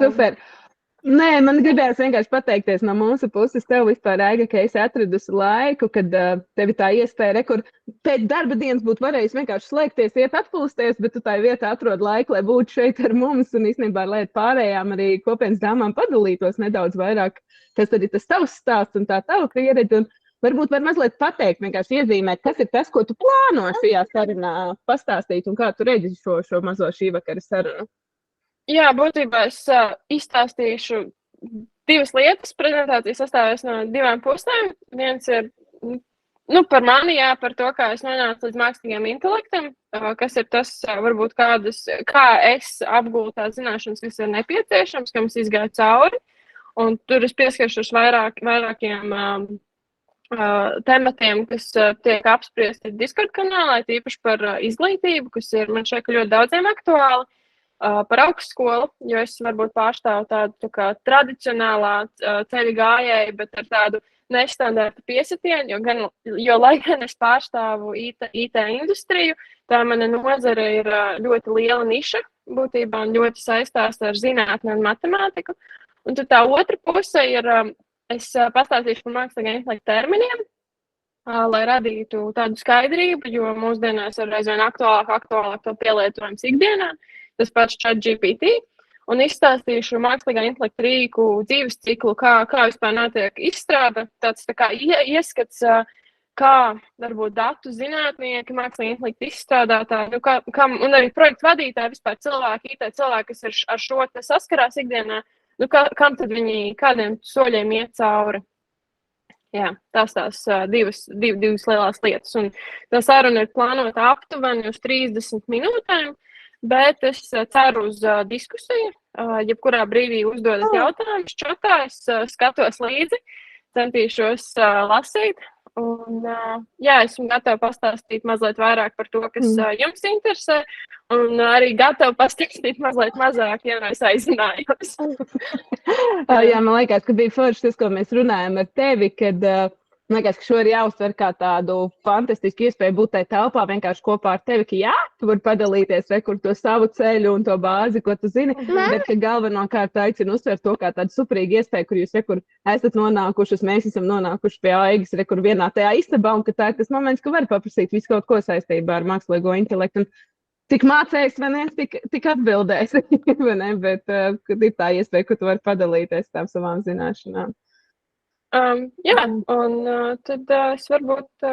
Super. Nē, man gribējās vienkārši pateikties no mūsu puses tev vispār, Aiga, ka esi atradusi laiku, kad tev ir tā iespēja, kur pēc darba dienas būtu varējis vienkārši slēgties, iet atpūsties, bet tu tā vietā atrod laiku, lai būtu šeit ar mums un īstenībā, lai pārējām arī kopienas dāmām padalītos nedaudz vairāk, kas tad ir tas tavs stāsts un tā tava pieredze. Un varbūt var mazliet pateikt, vienkārši iezīmēt, kas ir tas, ko tu plāno šajā sarunā pastāstīt un kā tu redzi šo mazo šī vakara sarunu. Jā, būtībā es izstāstīšu divas lietas. Prezentācija sastāvēs no divām pusēm. Viens ir par mani, par to, kā es nonācu līdz mākslīgajam intelektam, kas ir tas, varbūt kā es apgūtu tās zināšanas, kas ir nepieciešams, kam es izgāju cauri. Un tur es pieskaršos vairākiem tematiem, kas tiek apspriesti Discord kanālā, tīpaši par izglītību, kas ir man šeit ļoti daudziem aktuāli. Par augstskolu, jo es varbūt pārstāvu tādu tā kā tradicionālā ceļa gājēju, bet ar tādu nestandarta piesitienu, jo lai gan es pārstāvu IT industriju, tā mana nozare ir ļoti liela niša būtībā un ļoti saistās ar zinātni un matemātiku. Un tad tā otra puse ir, es pastāstīšu par mākslīgā intelekta terminiem, lai radītu tādu skaidrību, jo mūsdienās ir aizvien aktuālāk to pielietojums ikdienā. Tas pats ChatGPT, un izstāstīšu mākslīgā intelekta rīku dzīves ciklu, kā vispār notiek izstrāde, tāds tā kā ieskats, kā varbūt datu zinātnieki, mākslīgā intelekta izstrādātāji, un arī projektu vadītāji, vispār cilvēki, IT cilvēki, kas ir ar šo te saskarās ikdienā, kam tad viņi kādiem soļiem iet cauri. Jā, tās divas lielās lietas, un tā saruna ir plānota aptuveni uz 30 minūtēm. Bet es ceru uz diskusiju, jebkurā brīdī uzdodas jautājumus, čatā, es skatos līdzi, centīšos lasīt. Un, esmu gatava pastāstīt mazliet vairāk par to, kas jums interesē, un arī gatava pastāstīt mazliet mazāk, ja es aizinājos. Jā, man liekas, ka bija forši tas, ko mēs runājam ar tevi, kad man liekas, ka šo ir jāuztver kā tādu fantastisku iespēju būt tajā telpā vienkārši kopā ar tevi, ka jā, tu vari padalīties rekur to savu ceļu un to bāzi, ko tu zini, bet ka galvenokārt aicinu uztvert to kā tādu superīgu iespēju, kur jūs rekur esat nonākuši, mēs esam nonākuši pie Aigas rekur vienā tajā istabā, un ka tā ir tas moments, ka var paprasīt visu kaut ko saistībā ar mākslīgo intelektu. Un tik mācējis, vai ne, tik atbildēs, vai ne, bet kad ir tā iespēja, ka tu vari padalīties tām savām zināšanām. Jā, un tad es varbūt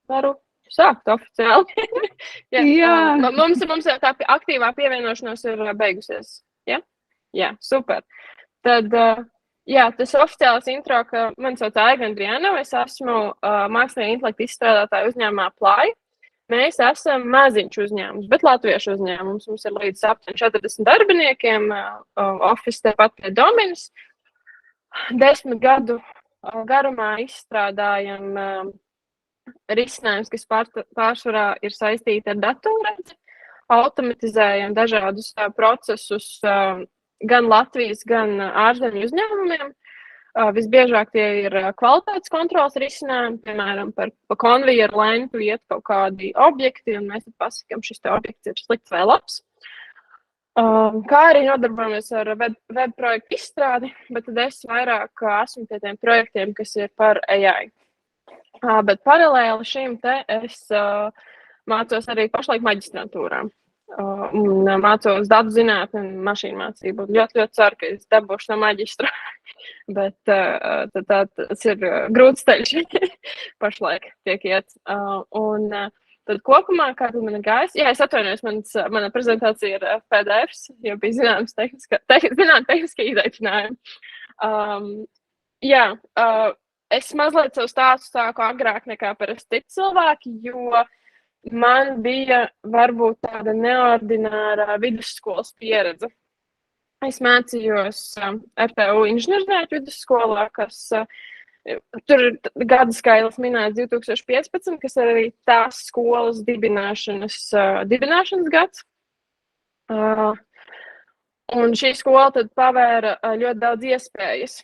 varu sākt oficiāli. Jā. Mums jau tā aktīvā pievienošanās ir beigusies. Ja? Jā, super. Tad, tas oficiāls intro, ka man sauc Aiga Andrijanova, es esmu mākslīgā intelekta izstrādātāja uzņēmumā Plāja. Mēs esam maziņš uzņēmums, bet latviešu uzņēmums. Mums ir līdz aptuveni 40 darbiniekiem, office tepat pie Dominas. 10 gadu garumā izstrādājam risinājumus, kas pārsvarā ir saistīti ar datorredzi, automatizējam dažādus procesus gan Latvijas, gan ārzemju uzņēmumiem. Visbiežāk tie ir kvalitātes kontrols risinājumi, piemēram, pa konvejeru lentu iet kaut kādi objekti, un mēs tad pasakām, šis te objekts ir slikts vai labs. Kā arī nodarbojamies ar web projektu izstrādi, bet tad es vairāk esmu pie tiem projektiem, kas ir par AI. Bet paralēli šim te es mācos arī pašlaik maģistrantūrā. Mācos datu zinātni un mašīnu mācību. Ļoti ceru, ka es dabūšu no maģistra, bet tas ir grūts ceļš pašlaik tiek iet. Tad kopumā, kā tad man ir gājis, es atvainojos, mana prezentācija ir PDFs, jo bija zināms tehniskie izaicinājumi. Es mazliet savu stāstu sāku agrāk nekā parasti citi cilvēki, jo man bija varbūt tāda neordināra vidusskolas pieredze. Es mācījos RTU inženierzinātņu vidusskolā, kas tur ir gada skaitlis minēts 2015, kas ir arī tās skolas dibināšanas gads. Un šī skola tad pavēra ļoti daudz iespējas.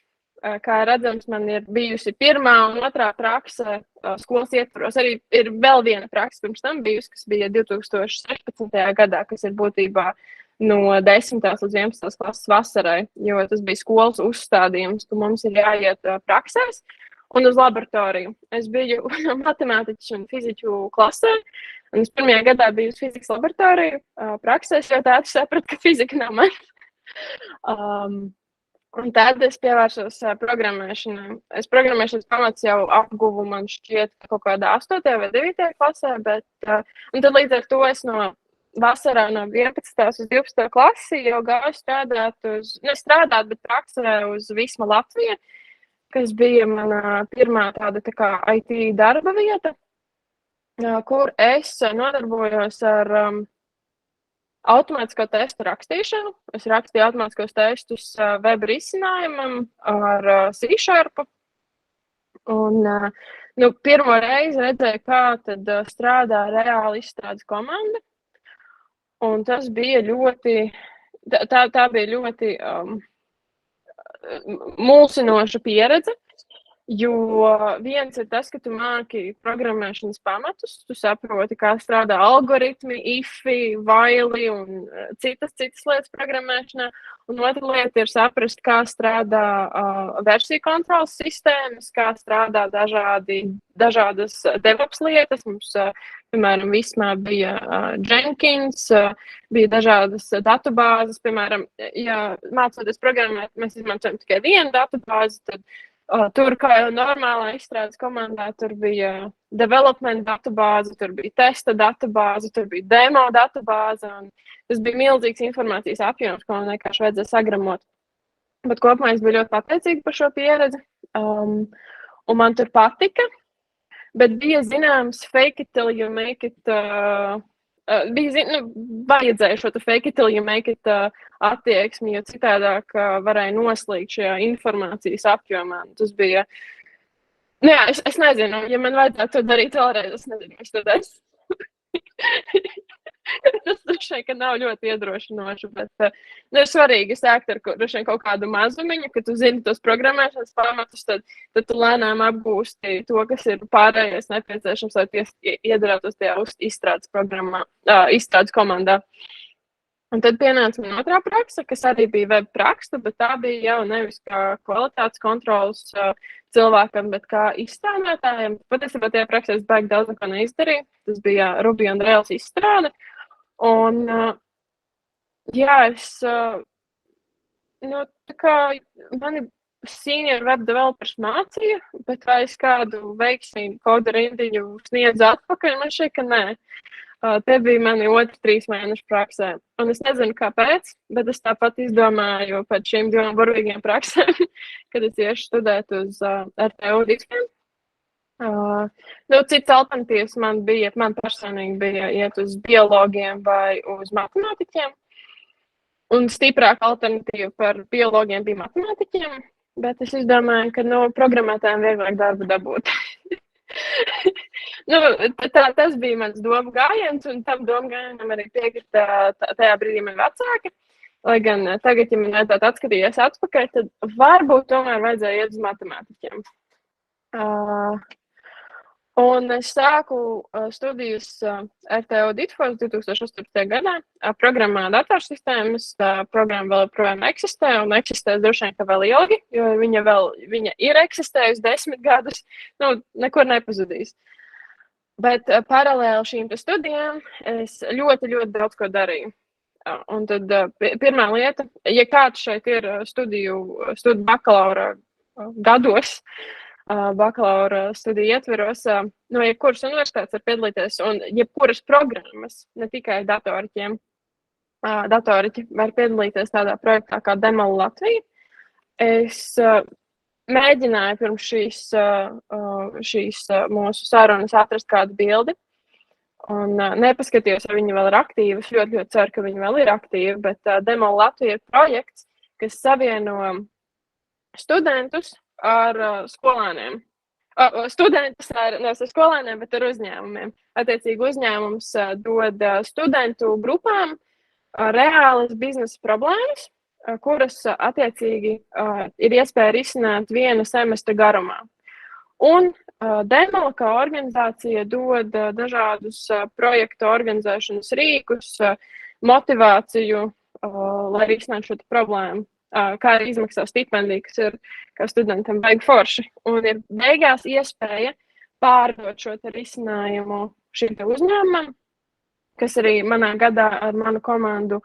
Kā redzams, man ir bijusi pirmā un otrā prakse skolas ietvaros. Arī ir vēl viena prakse pirms tam bijusi, kas bija 2016. gadā, kas ir būtībā no 10. līdz 11. klases vasarai, jo tas bija skolas uzstādījums, ka mums ir jāiet praksēs un uz laboratoriju. Es biju matemātiķu un fiziķu klasē, un es pirmajā gadā biju uz fizikas laboratoriju praksēs, jo tētis saprata, ka fizika nav man. Un tad es pievērsos programmēšanai. Es programmēšanas pamats jau apguvu, man šķiet, kaut kādā 8. vai 9. klasē, bet un tad līdz ar to es no vasarā no 11. uz 12. klasi jau gāju strādāt, bet praksē uz Visma Latvija, kas bija mana pirmā tāda tā kā IT darba vieta, kur es nodarbojos ar automātisko testu rakstīšanu. Es rakstīju automātiskos testus web risinājumam ar C#. Un pirmo reizi redzēju, kā tad strādā reāli izstrādes komanda. Un tas bija ļoti, tā bija ļoti mulsinoša pieredze. Jo viens ir tas, ka tu māki programmēšanas pamatus, tu saproti, kā strādā algoritmi, IFI, vaili un citas lietas programmēšanā. Un otra lieta ir saprast, kā strādā versiju kontrolas sistēmas, kā strādā dažādas DevOps lietas. Mums, piemēram, Vismā bija Jenkins, bija dažādas datubāzes. Piemēram, ja mācoties programmēt, mēs izmantojam tikai vienu datubāzi, tad tur, kā jau normālā izstrādes komandā, tur bija development datubāze, tur bija testa datubāze, tur bija demo datubāze, un tas bija milzīgs informācijas apjoms, ko man vienkārši vajadzēja sagramot. Bet kopumā es biju ļoti pateicīga par šo pieredzi, un man tur patika, bet bija zināms fake it till you make it, vajadzēja šo fake it till you make it attieksmi, jo citādāk varēja noslīgt šajā informācijas apjomā. Tas bija, es nezinu, ja man vajadzētu to darīt vēlreiz, es nezinu, es to darīšu. Tas šeit nav ļoti iedrošinoši, bet ir svarīgi sākt ar kaut kādu mazumiņu, ka tu zini tos programmēšanas pamatus, tad tu lēnām apgūsti to, kas ir pārējais nepieciešams, lai iedarbotos tajā izstrādes komandā. Un tad pienāca man otrā praksa, kas arī bija web praksa, bet tā bija jau nevis kā kvalitātes kontrolas cilvēkam, bet kā izstrādātājiem. Patiesībā tajā praksē es baigi daudz neko neizdarīju. Tas bija Ruby on Rails izstrāde. Un, tā kā mani senior web developers mācīja, bet vai es kādu veiksmīgu kodu rindiņu sniedzu atpakaļ, man šķiet, ka nē. Te bija mani 3 mēnešu praksē. Un es nezinu, kāpēc, bet es tāpat izdomāju pēc šīm 2 burvīgiem praksēm, kad es iešu studēt uz RTU diskiem. Cits alternatīvs man personīgi bija iet uz biologiem vai uz matemātiķiem. Un stiprāka alternatīva par biologiem bija matemātiķiem, bet es izdomāju, ka programmētājiem vieglāk darbu dabūt. Tas bija mans domu gājiens, un tam domu gājienam arī piekrita tajā brīdī man vecāki. Lai gan tagad, ja man vajadzētu atskatīties atpakaļ, tad varbūt tomēr vajadzēja iet uz matemātiķiem. Un es sāku studijas RTU Ditfos 2018. gadā. Programmā datorsistēmas, programma vēl joprojām eksistē, un eksistēs droši vien, ka vēl ilgi, jo viņa ir eksistējusi 10 gadus, nekur nepazudīs. Bet paralēli šīm studijām es ļoti, ļoti daudz ko darīju. Un tad pirmā lieta, ja kāds šeit ir studiju bakalaura gados, bakalaura studiju ietveros, no jebkuras universitātes var piedalīties, un jebkuras programmas, ne tikai datoriķiem, datoriķi var piedalīties tādā projektā kā Demo Latvija. Es mēģināju pirms šīs mūsu sarunas atrast kādu bildi, un nepaskatījos, vai viņi vēl ir aktīvi. Es ļoti, ļoti ceru, ka viņi vēl ir aktīvi, bet Demo Latvija ir projekts, kas savieno studentus ar skolēniem. Studentus nevis ar skolēniem, bet ar uzņēmumiem. Attiecīgi uzņēmums dod studentu grupām reālas biznesa problēmas, kuras attiecīgi ir iespēja risināt viena semestra garumā. Un Demo kā organizācija dod dažādus projektu organizēšanas rīkus, motivāciju lai risinātu šo problēmu. Kā arī izmaksā stipendiju, kas ir kā studentam baigi forši. Un ir beigās iespēja pārdot šo risinājumu šim uzņēmumam, kas arī manā gadā ar manu komandu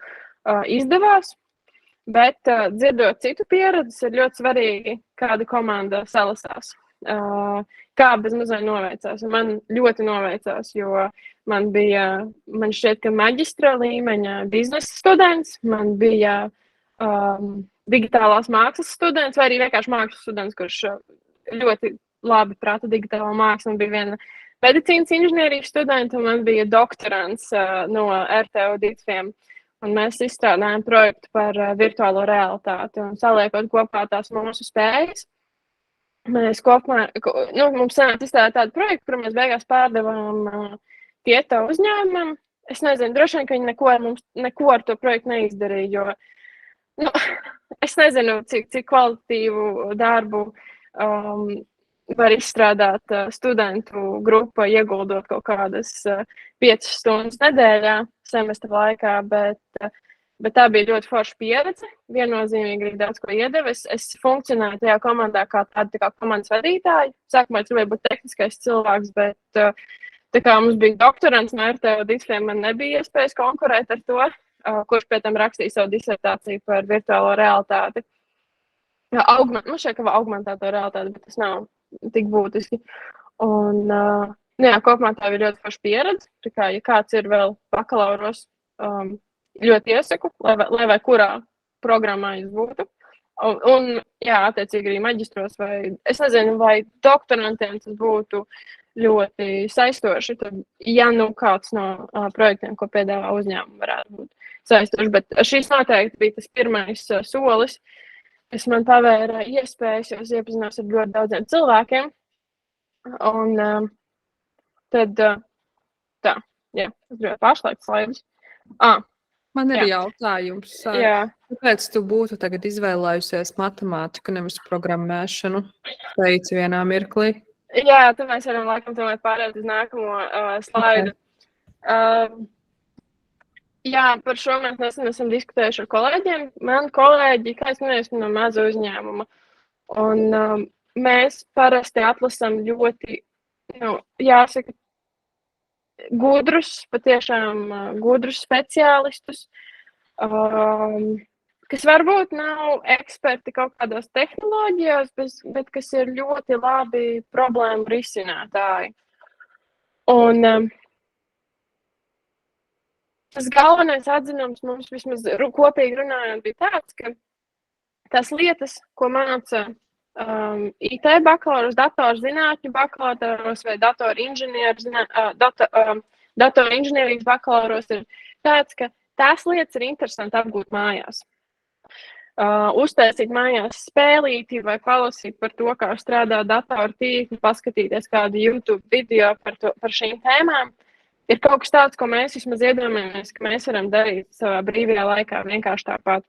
izdevās. Bet dzirdot citu pieredzi, ir ļoti svarīgi, kāda komanda salasās. Kā bez mazliet noveicās. Man ļoti noveicās, jo man šķiet, ka maģistra līmeņa biznesa students, man bija digitālās mākslas students, vai arī vienkārši mākslas students, kurš ļoti labi prata digitālo mākslu. Man bija viena medicīnas inženierijas studenta, un man bija doktorants no RTU Ditviem. Un mēs izstrādājām projektu par virtuālo realitāti un saliekot kopā tās mūsu spējas. Mēs kopumā, mums sanāca izstrādāt tādu projektu, kuru mēs beigās pārdevām Tieto uzņēmumam. Es nezinu, droši vien, ka viņi neko ar to projektu neizdarīja, jo es nezinu, cik kvalitatīvu darbu var izstrādāt studentu grupa, ieguldot kaut kādas 5 stundas nedēļā, semestra laikā, bet tā bija ļoti forša pieredze. Viennozīmīgi arī daudz ko iedeva. Es funkcionēju tajā komandā kā tāda kā komandas vadītāja. Sākumā es gribēju būt tehniskais cilvēks, bet tā kā mums bija doktorants no RTU Ditviem, man nebija iespējas konkurēt ar to, kurš pēc tam rakstīja savu disertāciju par virtuālo realitāti. Man šķiet, ka augmentēto realitāti, bet tas nav tik būtiski. Un, kopumā tā bija ļoti forša pieredze. Tā kā, ja kāds ir vēl bakalauros, ļoti iesaku, lai vai kurā programmā jūs būtu. Un attiecīgi arī maģistros vai, es nezinu, vai doktorantiem tas būtu ļoti saistoši. Tad, ja kāds no projektiem, ko piedāvā uzņēmumi, varētu būt saistoši. Bet šis noteikti bija tas pirmais solis, kas man pavēra iespējas, jo es iepazinos ar ļoti daudziem cilvēkiem. Un tad es gribēju pārslēgt slaidus. Man ir jautājums. Kāpēc tu būtu tagad izvēlējusies matemātiku, nevis programmēšanu? Teici vienā mirklī. Jā, tad mēs varam laikam tomēr pārēt uz nākamo slaidu. Okay. Par šo mēs nesen esam diskutējuši ar kolēģiem. Man kolēģi, kā es minēju, no maza uzņēmuma. Un mēs parasti atlasām ļoti, jāsaka, patiešām gudrus speciālistus, kas varbūt nav eksperti kaut kādās tehnoloģijās, bet kas ir ļoti labi problēmu risinātāji. Un tas galvenais atzinums mums vismaz kopīgi runājot bija tāds, ka tās lietas, ko māca IT bakalauros, datorzinātņu bakalauros vai datorinženierijas bakalauros, ir tāds, ka tās lietas ir interesanti apgūt mājās. Uztaisīt mājās spēlīti vai palasīt par to, kā strādā datoru tīkli, paskatīties kādu YouTube video par šīm tēmām. Ir kaut kas tāds, ko mēs vismaz iedomājamies, ka mēs varam darīt savā brīvajā laikā vienkārši tāpat.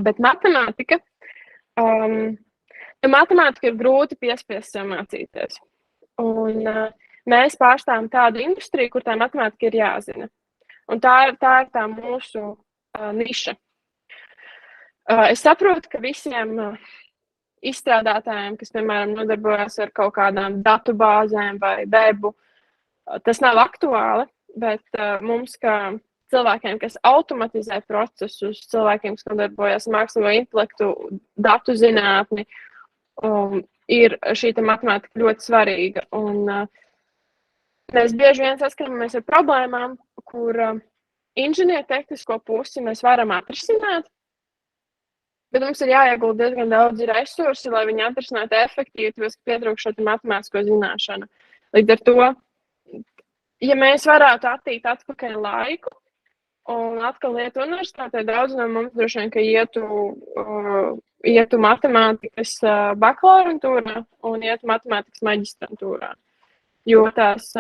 Bet matemātika ir grūti piespiest sev mācīties. Un mēs pārstāvam tādu industriju, kur tā matemātika ir jāzina. Un tā ir tā mūsu niša. Es saprotu, ka visiem izstrādātājiem, kas, piemēram, nodarbojas ar kaut kādām datu bāzēm vai webu, tas nav aktuāli, bet mums, kā cilvēkiem, kas automatizē procesus, cilvēkiem, kas nodarbojas ar mākslīgo intelektu, datu zinātni, ir šī matemātika ļoti svarīga. Un mēs bieži vien saskaramies ar problēmām, kur inženiertehnisko pusi mēs varam atrisināt, bet mums ir jāiegulda diezgan daudz resursi, lai viņi atrisinātu efektīvi, tāpēc, ka pietrūkst šo matemātisko zināšanu. Līdz ar to, ja mēs varētu attīt atpakaļ laiku un atkal iet universitātē, daudz no mums droši vien, ka ietu matemātikas bakalaurantūrā un ietu matemātikas maģistrantūrā. Jo tās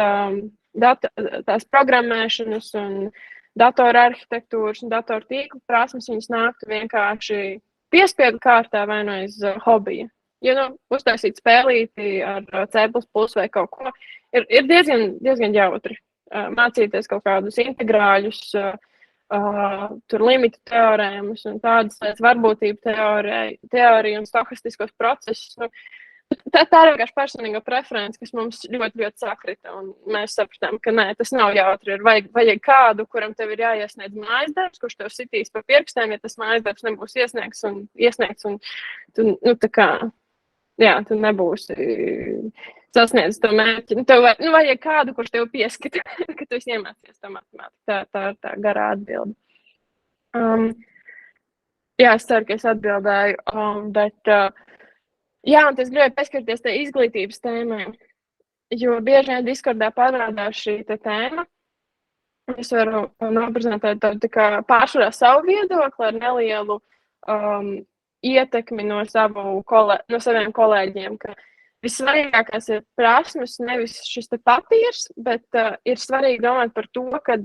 programmēšanas un datoru arhitektūras un datoru tīklu prasmes, viņas nāktu vienkārši piespiedu kārtā vai no aiz hobija. Ja uztaisīt spēlīti ar C++ vai kaut ko, ir diezgan jautri mācīties kaut kādus integrāļus, tur limitu teorēmas un tādas lietas, varbūtību teoriju un stohastiskos procesus. Tā ir vienkārši personīga preference, kas mums ļoti, ļoti sakrita. Un mēs sapratām, ka nē, tas nav jautri. Vajag kādu, kuram tev ir jāiesniedz mājasdarbs, kurš tev sitīs pa pirkstiem, ja tas mājasdarbs nebūs iesniegts un tu, tā kā, jā, tu nebūsi sasniedz to mērķi. Tev vajag kādu, kurš tev pieskata, ka tu esi iemācies to matemātiku. Tā ir tā garā atbilde. Jā, es ceru, ka es atbildēju, bet jā, un es gribēju pieskarties tai izglītības tēmai, jo bieži vien Discordā parādās šī tēma. Es varu noprezentēt tādu pārsvarā savu viedokli ar nelielu ietekmi no saviem kolēģiem, ka vissvarīgākais ir prasmes, nevis šis papīrs, bet ir svarīgi domāt par to, ka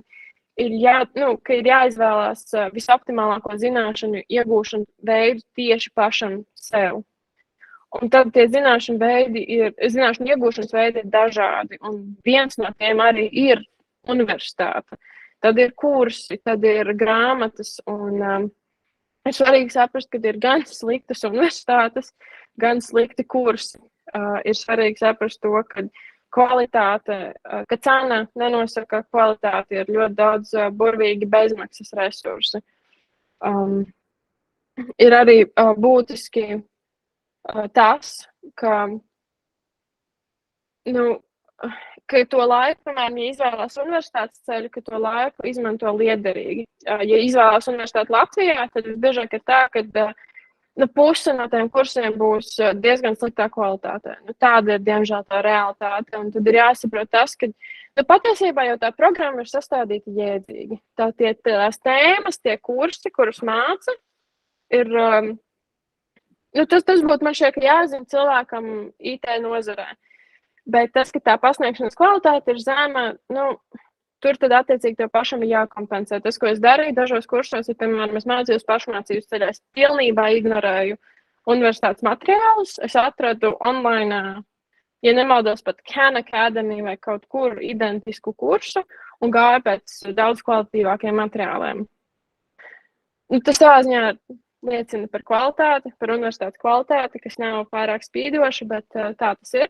ir jāizvēlās visoptimālāko zināšanu iegūšanu veidu tieši pašam sev. Un tad tie zināšanu iegūšanas veidi ir dažādi, un viens no tiem arī ir universitāte. Tad ir kursi, tad ir grāmatas, un ir svarīgi saprast, ka ir gan sliktas universitātes, gan slikti kursi. Ir svarīgi saprast to, ka kvalitāte, ka cena nenosaka kvalitāti, ir ļoti daudz burvīgi bezmaksas resursi. Ir arī būtiski tas, ka to laiku, piemēram, ja izvēlās universitātes ceļu, ka to laiku izmanto liederīgi. Ja izvēlās universitāti Latvijā, tad visbiežāk ir tā, ka puse no tiem kursiem būs diezgan sliktā kvalitātē. Tāda ir, diemžēl, tā realitāte. Un tad ir jāsaprot tas, ka patiesībā jau tā programma ir sastādīta jēdzīgi. Tās tēmas, tie kursi, kurus māca, ir tas būtu man šķiet, ka jāzina cilvēkam IT nozarē. Bet tas, ka tā pasniegšanas kvalitāte ir zema, tur tad attiecīgi tev pašam ir jākompensē. Tas, ko es darīju dažos kursos, ir, piemēram, es mācījos pašmācības ceļā. Es pilnībā ignorēju universitātes materiālus. Es atradu online, ja nemaldos, pat Khan Academy vai kaut kur identisku kursu un gāju pēc daudz kvalitatīvākiem materiāliem. Tas savā ziņā liecina par kvalitāti, par universitātes kvalitāti, kas nav pārāk spīdoša, bet tā tas ir.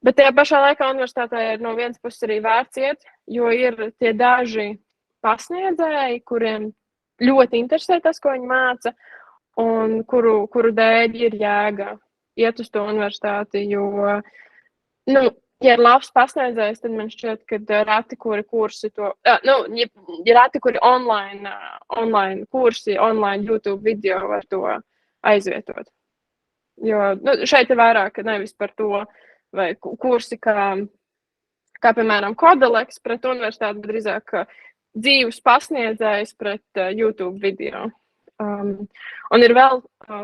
Bet tajā pašā laikā universitātē ir no vienas puses arī vērts iet, jo ir tie daži pasniedzēji, kuriem ļoti interesē tas, ko viņi māca, un kuru dēļ ir jēga iet uz to universitāti, jo, ja ir labs pasniedzējs, tad man šķiet, ka reti, kuri kursi to, ja reti, kuri online kursi, online YouTube video var to aizvietot. Jo, šeit ir vairāk nevis par to, vai kursi, kā piemēram, Kodaleks pret universitāti, bet drīzāk dzīves pasniedzējs pret YouTube video. Un ir vēl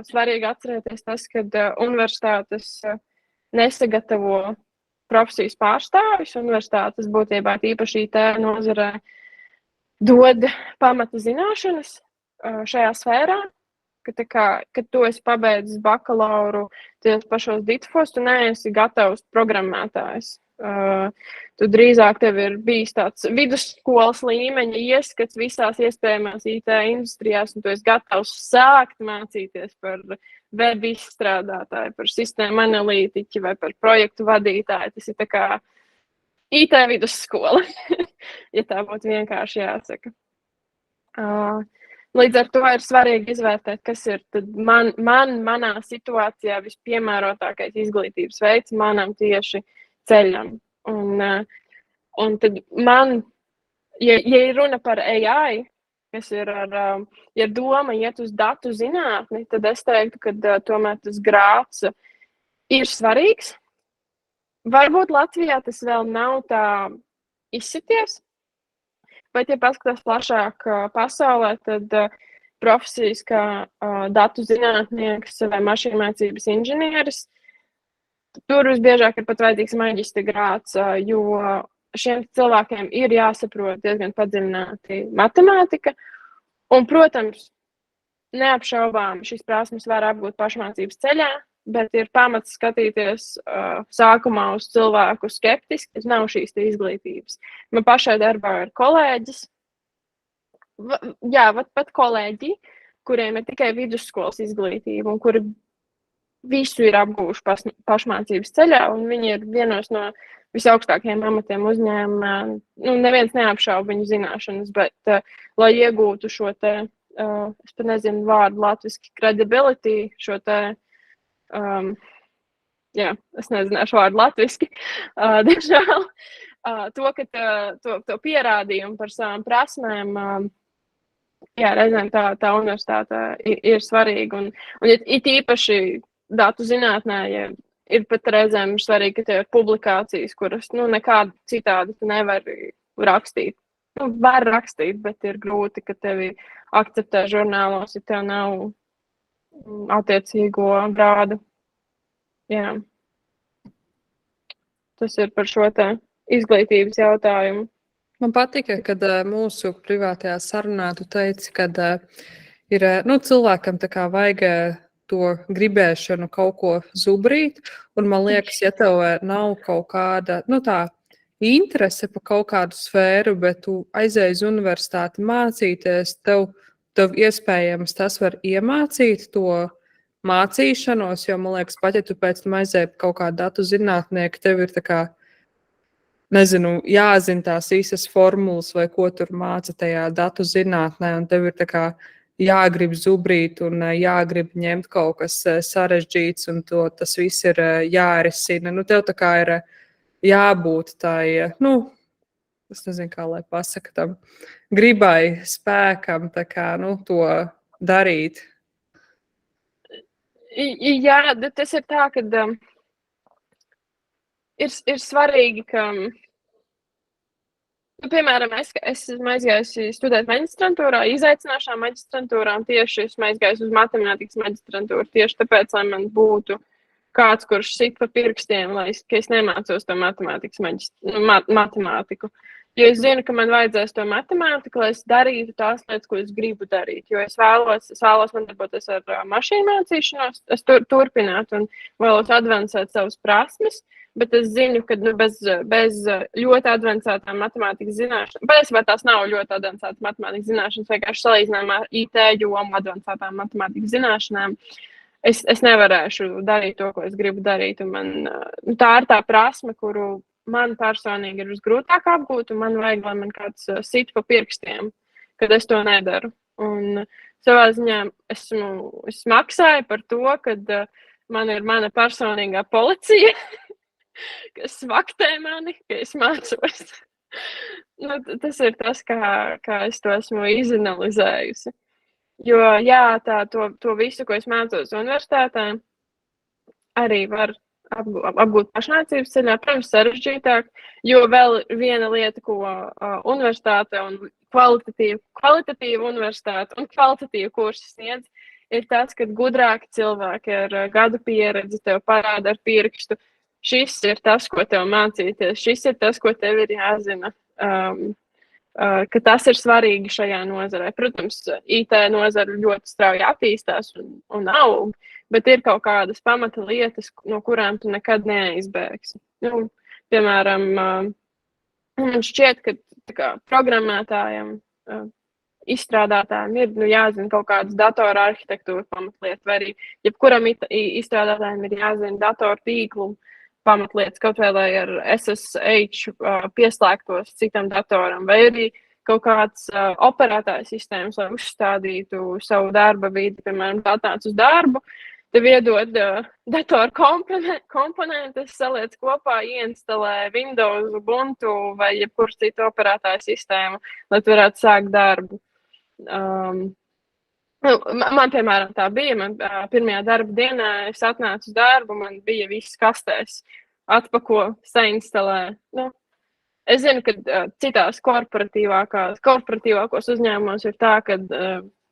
svarīgi atcerēties tas, ka universitātes nesagatavo profesijas pārstāvis. Universitātes būtībā īpaši IT nozarē dod pamata zināšanas šajā sfērā. Kad tu esi pabeidzis bakalauru tajos pašos DITFos, tu neesi gatavs programmētājs. Tu drīzāk tev ir bijis tāds vidusskolas līmeņa ieskats visās iespējamās IT industrijās, un tu esi gatavs sākt mācīties par web izstrādātāju, par sistēmu analītiķi vai par projektu vadītāju. Tas ir tā kā IT vidusskola, ja tā būtu vienkārši jāsaka. Līdz ar to ir svarīgi izvērtēt, kas ir manā situācijā vispiemērotākais izglītības veids manam tieši ceļam. Un tad ja ir runa par AI, kas ir ja doma iet uz datu zinātni, tad es teiktu, ka tomēr tas grāds ir svarīgs. Varbūt Latvijā tas vēl nav tā izsities. Bet, ja paskatās plašāk pasaulē, tad profesijas kā datu zinātnieks vai mašīnmācības inženieris, tur visbiežāk ir pat vajadzīgs maģistra grāds, jo šiem cilvēkiem ir jāsaprot diezgan padziļināti matemātika. Un, protams, neapšaubām šīs prasmes var apgūt pašmācības ceļā, bet ir pamats skatīties sākumā uz cilvēku skeptiski, ka nav šīs izglītības. Man pašai darbā ir kolēģis, pat kolēģi, kuriem ir tikai vidusskolas izglītība un kuri visu ir apguvuši pašmācības ceļā, un viņi ir vienos no visaugstākajiem amatiem uzņēmumā. Neviens neapšauba viņu zināšanas, bet, lai iegūtu šo te, es pat nezinu vārdu latviski, credibility, šo te, es nezināšu vārdu latviski, diemžēl, to pierādījumu par savām prasmēm, reizēm tā universitāte ir svarīga, un it īpaši datu zinātnē, ir pat reizēm svarīgi, ka tev ir publikācijas, kuras, nekādi citādi tu nevari rakstīt. Var rakstīt, bet ir grūti, ka tevi akceptē žurnālos, ja tev nav attiecīgo grādu. Jā. Tas ir par šo te izglītības jautājumu. Man patika, kad mūsu privātajā sarunā tu teici, kad ir, cilvēkam tā kā vajag to gribēšanu kaut ko zubrīt, un man liekas, ja tev nav kaut kāda, tā interese par kaut kādu sfēru, bet tu aizēji uz universitāti mācīties, tev iespējams tas var iemācīt to mācīšanos, jo, man liekas, pat ja tu pēc tam aizēji kaut kādu datu zinātnieku, tev ir tā kā, nezinu, jāzina tās īsas formulas, vai ko tur māca tajā datu zinātnē, un tev ir tā kā jāgrib zubrīt un jāgrib ņemt kaut kas sarežģīts, un tas viss ir jārisina. Tev tā kā ir jābūt tai, es nezinu, kā lai pasaka tam, gribai, spēkam, tā kā, to darīt. Jā, tas ir tā, ka ir svarīgi, ka piemēram, es esmu aizgājusi studēt maģistrantūrā, izaicināšā maģistrantūrā, un tieši esmu aizgājusi uz matemātikas maģistrantūru, tieši tāpēc, lai man būtu kāds, kurš sit pa pirkstiem, ka es nemācos to matemātiku. Jo es zinu, ka man vajadzēs to matemātiku, lai es darītu tās lietas, ko es gribu darīt. Jo es vēlos man darboties ar mašīnu mācīšanos, es turpināt un vēlos advancēt savas prasmes. Bet es zinu, ka bez ļoti advancētām matemātikas zināšanām, patiesībā tās nav ļoti advancētas matemātikas zināšanas, vienkārši salīdzinājumā ar IT jomu advancētām matemātikas zināšanām, es nevarēšu darīt to, ko es gribu darīt. Un man, tā ir tā prasme, kuru man personīgi ir visgrūtāk apgūt, un man vajag, lai man kāds sit pa pirkstiem, kad es to nedaru. Un savā ziņā es maksāju par to, kad man ir mana personīgā policija, kas vaktē mani, ka es mācos. Tas ir tas, kā es to esmu izanalizējusi. Jo, to visu, ko es mācos universitātē, arī var apgūt pašmācības ceļā, protams, sarežģītāk, jo vēl viena lieta, ko universitāte un kvalitatīva universitāte un kvalitatīva kursi sniedz, ir tas, ka gudrāki cilvēki ar gadu pieredzi tev parāda ar pirkstu. Šis ir tas, ko tev mācīties, šis ir tas, ko tev ir jāzina, ka tas ir svarīgi šajā nozarē. Protams, IT nozara ļoti strauji attīstās un aug, bet ir kaut kādas pamata lietas, no kurām tu nekad neaizbēgsi. Piemēram, man šķiet, ka programmētājiem, izstrādātājiem ir jāzina kaut kādas datora arhitektūra pamatlietas, vai arī jebkuram izstrādātājiem ir jāzina datoru tīklu pamatlietas, kaut vai lai ar SSH pieslēgtos citam datoram, vai arī kaut kāds operētāja sistēmas, lai uzstādītu savu darba vidi, piemēram, tā atnāc uz darbu, tev iedod datoru komponentus, saliec kopā, ieinstalē Windows, Ubuntu vai jebkuru citu operētāju sistēmu, lai tu varētu sākt darbu. Man, piemēram, tā bija. Man pirmajā darba dienā es atnācu uz darbu, man bija viss kastēs, atpako, sainstalē. Es zinu, ka citās korporatīvākos uzņēmumos ir tā, ka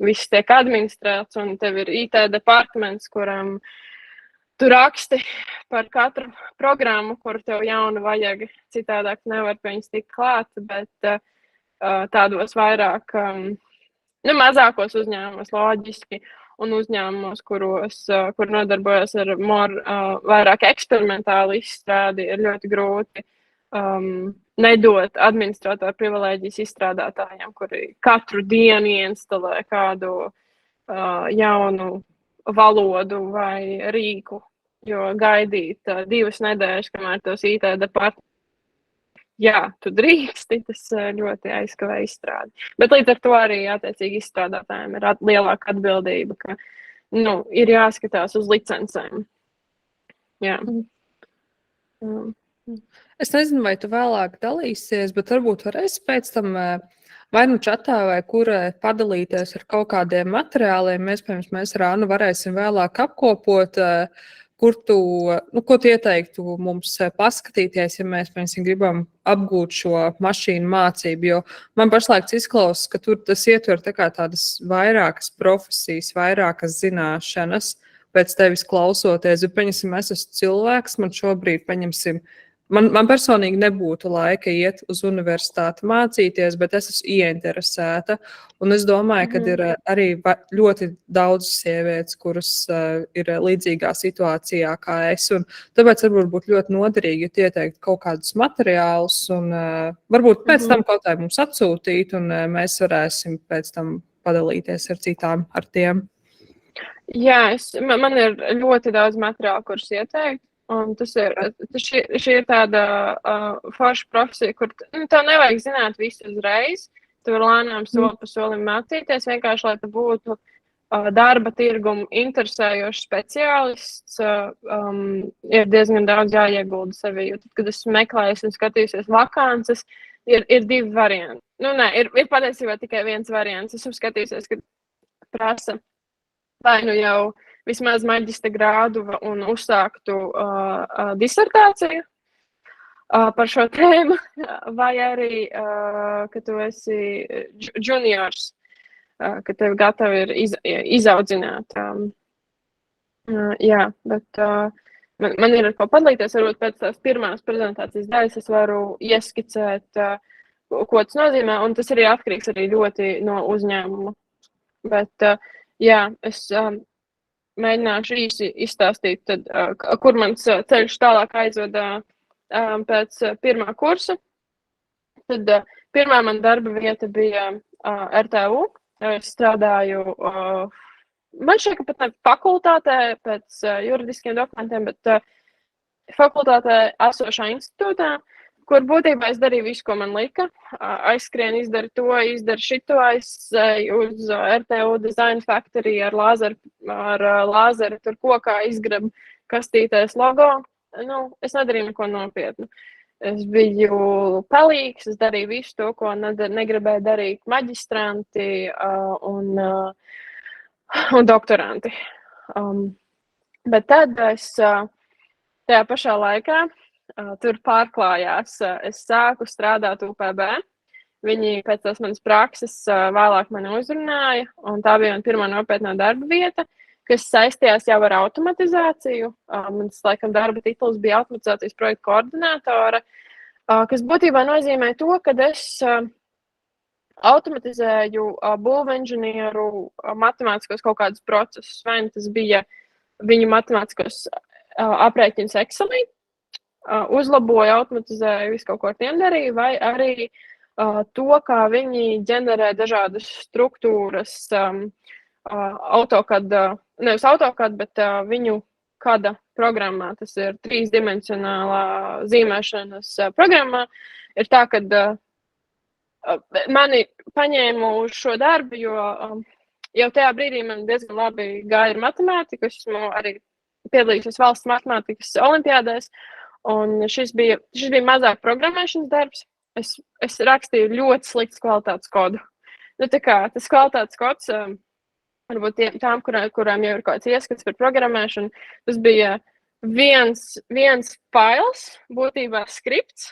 viss tiek administrēts un tev ir IT departaments, kuram tu raksti par katru programmu, kuru tev jaunu vajag. Citādāk nevar pie viņas tikt klāt, bet tādos vairāk mazākos uzņēmumos loģiski un uzņēmumos, kur nodarbojas ar vairāk eksperimentālu izstrādi, ir ļoti grūti nedot administratoru privilēģijas izstrādātājiem, kuri katru dienu ieinstalē kādu jaunu valodu vai rīku, jo gaidīt 2 nedēļas, kamēr tos IT departamentus. Jā, tu drīksti, tas ļoti aizkavē izstrādi. Bet līdz ar to arī attiecīgi izstrādātājiem ir lielāka atbildība, ka ir jāskatās uz licencēm. Jā. Es nezinu, vai tu vēlāk dalīsies, bet varbūt varēsi pēc tam vai nu čatā vai kur padalīties ar kaut kādiem materiāliem. Iespējams, mēs ar Annu varēsim vēlāk apkopot, kur ko tu ieteiktu mums paskatīties, ja mēs, piemēram, gribam apgūt šo mašīnu mācību, jo man pašlaik izklausās, ka tur tas ietver tādas vairākas profesijas, vairākas zināšanas, pēc tevis klausoties, bet, pieņemsim, es esmu cilvēks, man šobrīd, man personīgi nebūtu laika iet uz universitāti mācīties, bet es esmu ieinteresēta, un es domāju, ka ir arī ļoti daudz sievietes, kuras ir līdzīgā situācijā kā es, un tāpēc varbūt būtu ļoti noderīgi, ja ieteikt kaut kādus materiālus, un varbūt pēc tam kaut kā mums atsūtīt, un mēs varēsim pēc tam padalīties ar citām, ar tiem. Jā, man ir ļoti daudz materiālu, kurus ieteikt, un šī ir tāda forša profesija, kur tev nevajag zināt visu uzreiz, tu vari lēnām soli pa solim mācīties, vienkārši, lai tu būtu darba tirgumu interesējošs speciālists, ir diezgan daudz jāiegulda sevi, jo tad, kad esmu meklējis un skatījusies vakances, ir 2 varianti. Ir patiesībā tikai viens variants. Esmu skatījusies, ka prasa vai nu jau vismaz maģistra grādu un uzsāktu disertāciju par šo tēmu, vai arī, ka tu esi juniors, ka tev gatavi ir izaudzināt. Jā, bet man ir ar ko padalīties, varbūt pēc tās pirmās prezentācijas daļas es varu ieskicēt, ko tas nozīmē, un tas arī atkarīgs arī ļoti no uzņēmuma. Bet, jā, es mēģināšu īsi izstāstīt, tad, kur mans ceļš tālāk aizveda pēc pirmā kursa. Tad pirmā man darba vieta bija RTU. Es strādāju, man šķiet, ka pat ne fakultātē pēc juridiskiem dokumentiem, bet fakultātē esošā institūtā, kur būtībā es darīju visu, ko man lika. Aizskrien, izdaru to, izdaru šito, aizsēju uz RTU Design Factory ar lāzeri, tur kokā izgrabu kastītēs logo. Es nedarīju neko nopietnu. Es biju pelīgs, es darīju visu to, ko negribēju darīt maģistranti un doktoranti. Bet tad es tajā pašā laikā tur pārklājās. Es sāku strādāt UPB. Viņi pēc tās manas prakses vēlāk mani uzrunāja, un tā bija man pirmā nopietnā darba vieta, kas saistījās jau ar automatizāciju. Mans, laikam, darba titls bija automatizācijas projekta koordinātore, kas būtībā nozīmē to, ka es automatizēju būvinženieru matemātiskos kaut kādus procesus, vai tas bija viņu matemātiskos aprēķinus Excelī, uzlaboju, automatizēju, visu kaut ko ar tiem darīju, vai arī to, kā viņi ģenerē dažādas struktūras AutoCAD, nevis AutoCAD, bet viņu kāda programmā, tas ir 3-dimensionālā zīmēšanas programmā, ir tā, ka mani paņēma uz šo darbu, jo jau tajā brīdī man diezgan labi gāja ar matemātiku, esmu arī piedalījusies valsts matemātikas olimpiādēs, un šis bija mazāk programmēšanas darbs. Es rakstīju ļoti slikts kvalitātes kodu. Tas kvalitātes kods, varbūt tām, kurām jau ir kāds ieskats par programmēšanu, tas bija viens fails, būtībā skripts,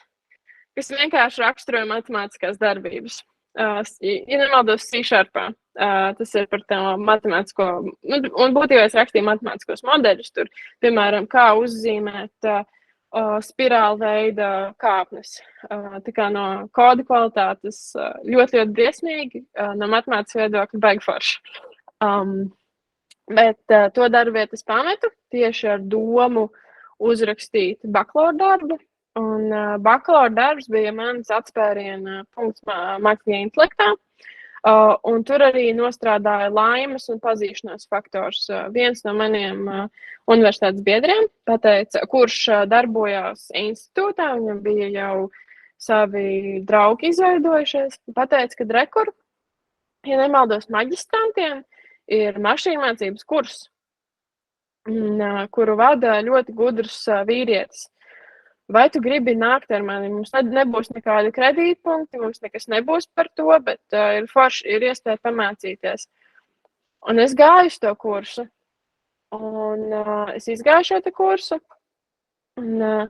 kas vienkārši raksturoja matemātiskās darbības. Ja nemaldos C-sharpā, tas ir par tā matemātisko, un būtībā es rakstīju matemātiskos modeļus tur, piemēram, kā uzzīmēt spirāla veida kāpnes. Tā kā no koda kvalitātes ļoti, ļoti briesmīgi, no matemātikas viedokļa baigi forši. Bet to darbu vietu es pametu tieši ar domu uzrakstīt bakalaura darbu. Un bakalaura darbs bija mans atspēriena punkts mākslīgajā intelektā. Un tur arī nostrādāja laimes un pazīšanās faktors. Viens no maniem universitātes biedriem pateica, kurš darbojās institūtā, viņam bija jau savi draugi izveidojušies, pateica, ka rekur, ja nemaldos, maģistrantiem ir mašīnmācības kurs, kuru vada ļoti gudrs vīrietis. Vai tu gribi nākt ar mani? Mums nebūs nekādi kredītpunkti, mums nekas nebūs par to, bet ir forši, ir iespēja pamācīties. Un es gāju uz to kursu. Un es izgāju šo te kursu. Un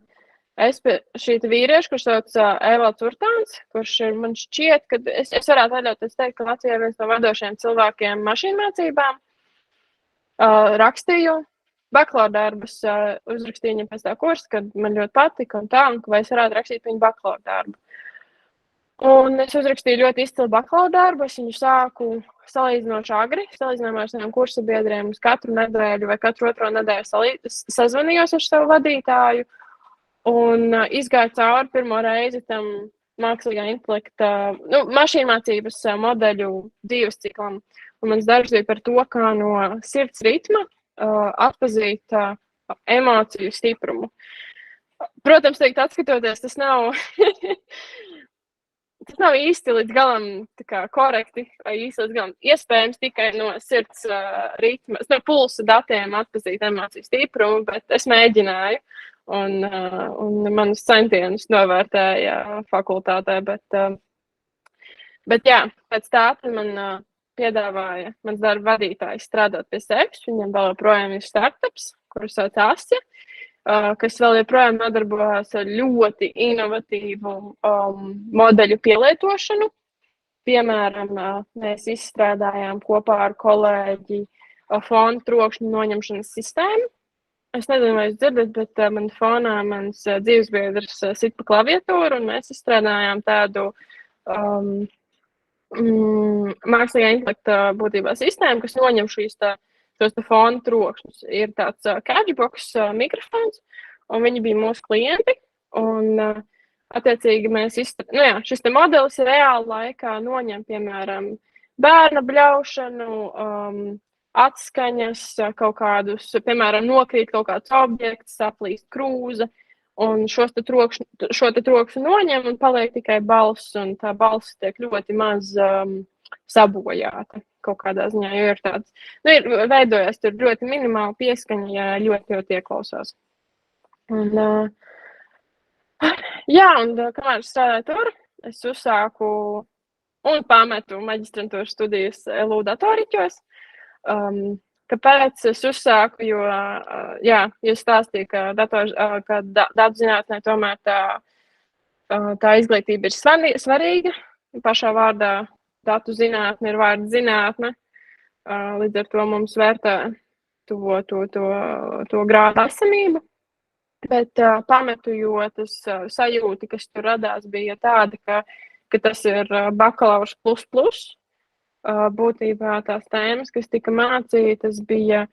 es pie šī vīrieša, kurš sauc Evalds Urtāns, kurš ir, man šķiet, ka es varētu atļauties teikt, ka Latvijā viens no vadošajiem cilvēkiem mašīnmācībām, rakstīju bakalaura darbus, uzrakstīju viņam pēc tā kursa, kad man ļoti patika un tā, un vai es varētu rakstīt viņu bakalaura darbu. Un es uzrakstīju ļoti izcilu bakalaura darbu, es viņu sāku salīdzinoši agri, salīdzinājumā ar saviem kursa biedriem, uz katru nedēļu vai katru otro nedēļu sazvanījos ar savu vadītāju un izgāju cauri pirmo reizi tam mākslīgā intelekta, mašīnmācības modeļu dzīves ciklam. Un mans darbs bija par to, kā no sirds ritma atpazīt emociju stiprumu. Protams, teikt, atskatoties, tas nav, tas nav īsti līdz galam korekti vai īsti līdz galam iespējams tikai no sirds ritma, no pulsa datiem atpazīt emociju stiprumu, bet es mēģināju un manus centienus novērtēja fakultātē, bet jā, pēc tā man piedāvāja mans darba vadītājs strādāt pie sevis. Viņam vēl joprojām ir startups, kurus sauc Asja, kas vēl joprojām nodarbojas ar ļoti inovatīvu modeļu pielietošanu. Piemēram, mēs izstrādājām kopā ar kolēģi fonu trokšņu noņemšanas sistēmu. Es nezinu, vai jūs dzirdat, bet man fonā mans dzīvesbiedrs sit pa klaviatūru, un mēs izstrādājām tādu mākslīgā intelekta būtībā sistēma, kas noņem šos fonu trokšņus. Ir tāds catchbox mikrofons, un viņi bija mūsu klienti, un attiecīgi mēs šis te modelis reāli laikā noņem, piemēram, bērna bļaušanu, atskaņas, kaut kādus, piemēram, nokrīt kaut kāds objekts, saplīst krūze, un šo te trokšņu noņem un paliek tikai balss, un tā balss tiek ļoti maz sabojāta kaut kādā ziņā, jo ir tāds, ir veidojas tur ļoti minimāla pieskaņa, ja ļoti ieklausās. Un, un kamēr es strādāju tur, es uzsāku un pametu maģistrantūras studijas LU datoriķos. Kāpēc es uzsāku, jo es stāstīju, ka datu zinātnē tomēr tā izglītība ir svarīga. Pašā vārdā datu zinātne ir vārda zinātne. Līdz ar to mums vērtē to grādu esamību. Bet pametu, jo tas sajūta, kas tur radās, bija tāda, ka tas ir bakalaurs plus. Būtībā tās tēmas, kas tika mācītas, bija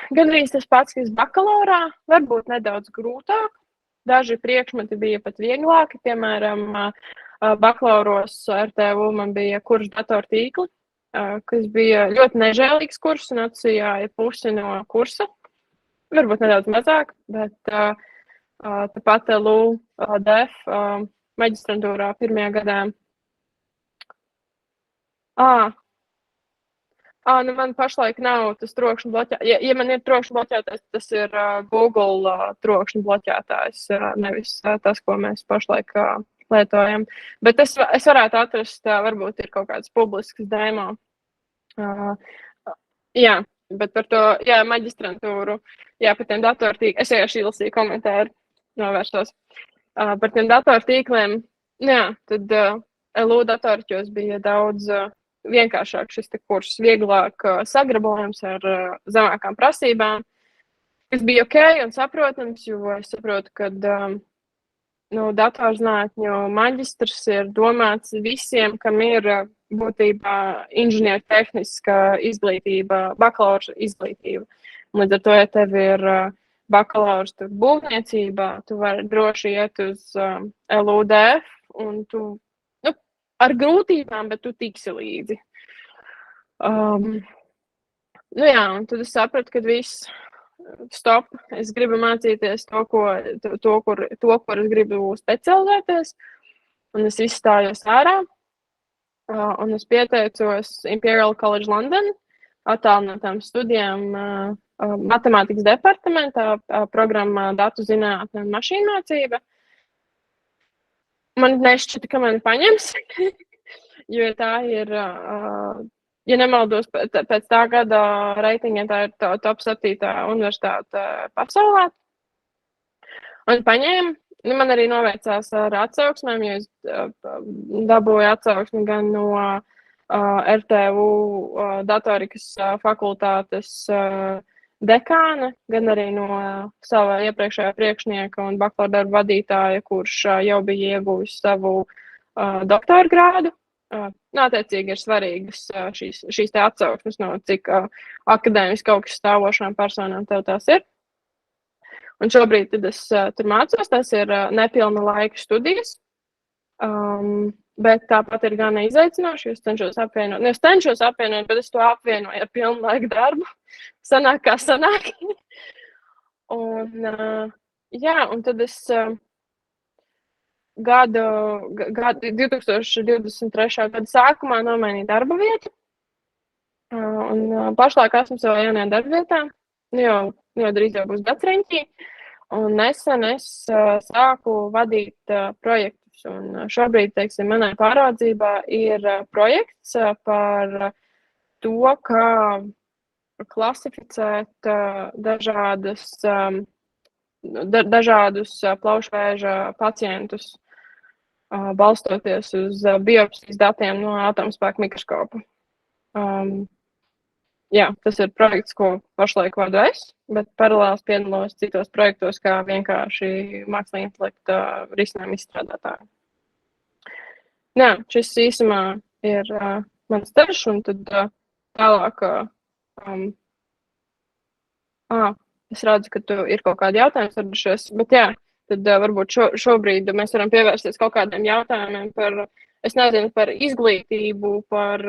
gandrīz tas pats, kas bakalaurā, varbūt nedaudz grūtāk. Daži priekšmeti bija pat vieglāki, piemēram, bakalauros RTU man bija kurs datortīkli, kas bija ļoti nežēlīgs kurs un atsījāja pusi no kursa. Varbūt nedaudz mazāk, bet tāpat LU DEF maģistrantūrā pirmajā gadā. Man pašlaik nav tas trokšņu bloķētājs. Ja man ir trokšņu bloķētājs, tas ir Google trokšņu bloķētājs, nevis tas, ko mēs pašlaik lietojam. Bet es varētu atrast, varbūt ir kaut kāds publisks demo. Bet par to, maģistrantūru, par tiem datortīkliem, es jau lasīju komentāru, novērsos. Par tiem datortīkliem, tad LU datorķos bija daudz vienkāršāk šis kurs, vieglāk sagrabojams ar zemākām prasībām, kas bija ok un saprotams, jo es saprotu, ka datorzinātņu maģistrs ir domāts visiem, kam ir būtībā inženiertehniska izglītība, bakalaura izglītība. Līdz ar to, ja tev ir bakalaurs tur būvniecībā, tu vari droši iet uz LUDF, un tu, nu, ar grūtībām, bet tu tiksi līdzi. Nu jā, un tad es sapratu, ka viss, stop, es gribu mācīties to, kur es gribu specializēties, un es izstājos ārā, un es pieteicos Imperial College London, attālinātām studijām matemātikas departamentā, programmā datu zinātne un mašīnmācība. Man nešķita, ka mani paņems, jo tā ir, ja nemaldos, pēc tā gada reitingiem tā ir top 7. universitāte pasaulē. Un paņēma. Man arī noveicās ar atsauksmēm, jo es dabūju atsauksmi gan no RTU datorikas fakultātes dekāna, gan arī no sava iepriekšējā priekšnieka un bakalaura darba vadītāja, kurš jau bija ieguvis savu doktora grādu. Attiecīgi ir svarīgas šīs te atsauksmes, no cik akadēmiski augstu stāvošām personām tev tās ir. Un šobrīd es tur mācos, tas ir nepilna laika studijas, bet tāpat ir gan izaicinoši, jo es cenšos apvienot, bet es to apvienoju ar pilnu laika darbu. Sanāk, kā sanāk. Un, jā, un tad es 2023. gada sākumā nomainīju darba vietu. Un pašlaik esmu savā jaunajā darba vietā, jau drīz jau būs gads riņķī. Un nesen es sāku vadīt projektus. Un šobrīd, teiksim, manai pāraudzībā ir projekts par to, kā klasificēt dažādus plaušvēža pacientus, balstoties uz biopsijas datiem no atomspēka mikroskopa. Jā, tas ir projekts, ko pašlaik vadu es, bet paralēli piedalos citos projektos, kā vienkārši mākslīgā intelekta risinājumu izstrādātāji. Jā, šis īsumā ir mans ceļš, un tad tālāk. Es redzu, ka tu ir kaut kādi jautājumi sardušies, bet jā, tad varbūt šobrīd mēs varam pievērsties kaut kādiem jautājumiem par, es nezinu, par izglītību, par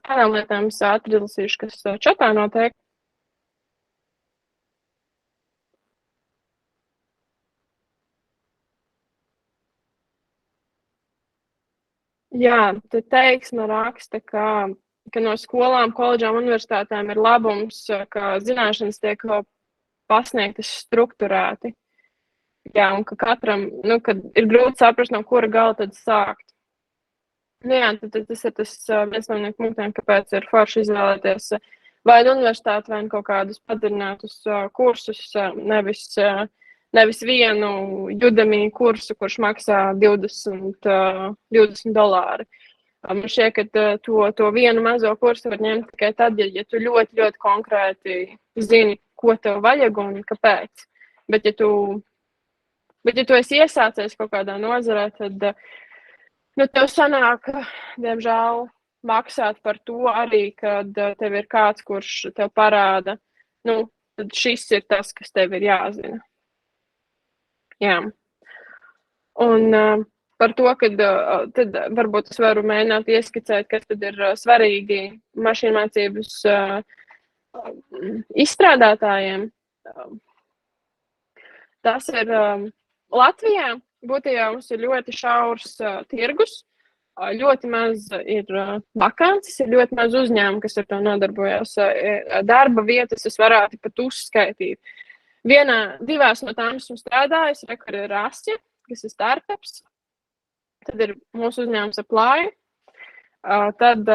tādām lietām es atrilsīšu, kas čatā notiek. Jā, te teiksme raksta, ka no skolām, koledžām, universitātēm ir labums, ka zināšanas tiek pasniegtas strukturēti. Jā, un ka katram, kad ir grūti saprast, no kura gala tad sākt. Jā, tad tas ir tas viens no punktiem, kāpēc ir forši izvēlēties vai universitāti, vai kaut kādus padarinātus kursus, nevis vienu Udemy kursu, kurš maksā $20. Man šķiet, ka to vienu mazo kursu var ņemt tikai tad, ja tu ļoti, ļoti konkrēti zini, ko tev vajag un kāpēc. Bet ja tu esi iesācies kaut kādā nozarē, tad tev sanāk, diemžēl, maksāt par to arī, kad tev ir kāds, kurš tev parāda, tad šis ir tas, kas tev ir jāzina. Jā. Un par to, kad tad varbūt es varu mēģināt ieskicēt, kas tad ir svarīgi mašīnmācības izstrādātājiem. Tas ir Latvijā. Būtībā mums ir ļoti šaurs tirgus, ļoti maz ir vakances, ir ļoti maz uzņēmumu, kas ar to nodarbojās. Darba vietas es varētu pat uzskaitīt. Divās no tām esmu strādājis, kur ir Asja, kas ir startups, tad ir mūsu uzņēmums Apply, tad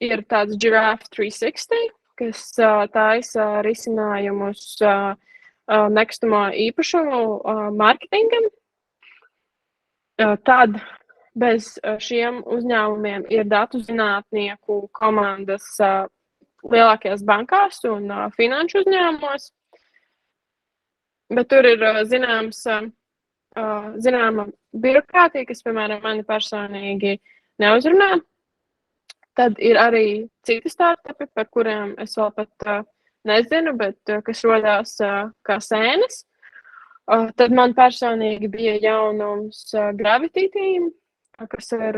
ir tāds Giraffe 360, kas taisa risinājumus nekustamo īpašumu mārketingam. Tad bez šiem uzņēmumiem ir datu zinātnieku komandas lielākajās bankās un finanšu uzņēmumos. Bet tur ir zināma birokrātija, kas, piemēram, mani personīgi neuzrunā. Tad ir arī citi startupi, par kuriem es vēl pat nezinu, bet kas rodās kā sēnes. Tad man personīgi bija jaunums Gravity Team, kas ir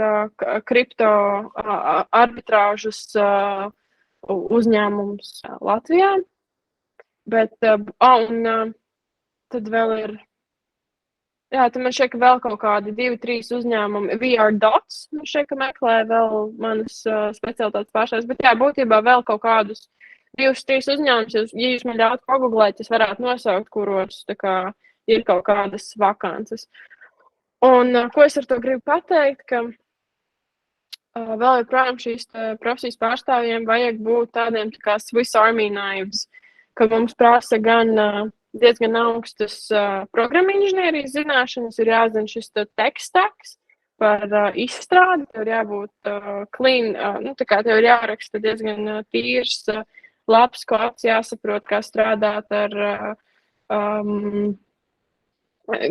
kripto arbitrāžas uzņēmums Latvijā. Bet, tad vēl ir, tad man šeit vēl kaut kādi 2-3 uzņēmumi, VR Dots, man šeit meklē vēl manas specialitātes pārstāvis, bet būtībā vēl kaut kādus 2-3 uzņēmumus, ja jūs man ļautu pagooglēt, es varētu nosaukt, kuros tā kā ir kaut kādas vakances. Un ko es ar to gribu pateikt, ka vēl joprojām šīs profesijas pārstāvjiem vajag būt tādiem tā kā Swiss Army knives, ka mums prasa gan diezgan augstas programminženierijas zināšanas, ir jāzina šis tech stacks par izstrādi, tev ir jābūt clean, tā kā tev ir jāraksta diezgan tīrs, labs kods, jāsaprot, kā strādāt ar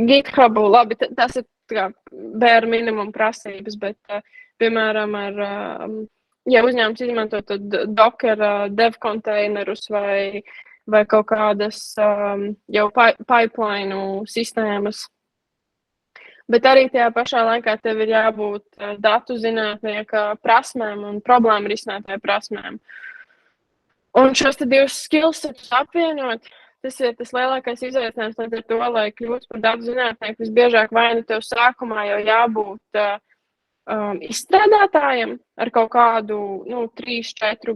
GitHubu, labi, tas ir bare minimum prasības, bet, piemēram, ja uzņēmums izmanto Docker dev konteinerus vai kaut kādas jau pipeline sistēmas, bet arī tajā pašā laikā tev ir jābūt datu zinātnieka prasmēm un problēmu risinātāju prasmēm. Un šos divus skillsetus apvienot, tas ir tas lielākais izaicinājums līdz ar to, lai kļūtu par datu zinātnieku. Visbiežāk vai nu tev sākumā jau jābūt izstrādātājiem ar kaut kādu 3-4,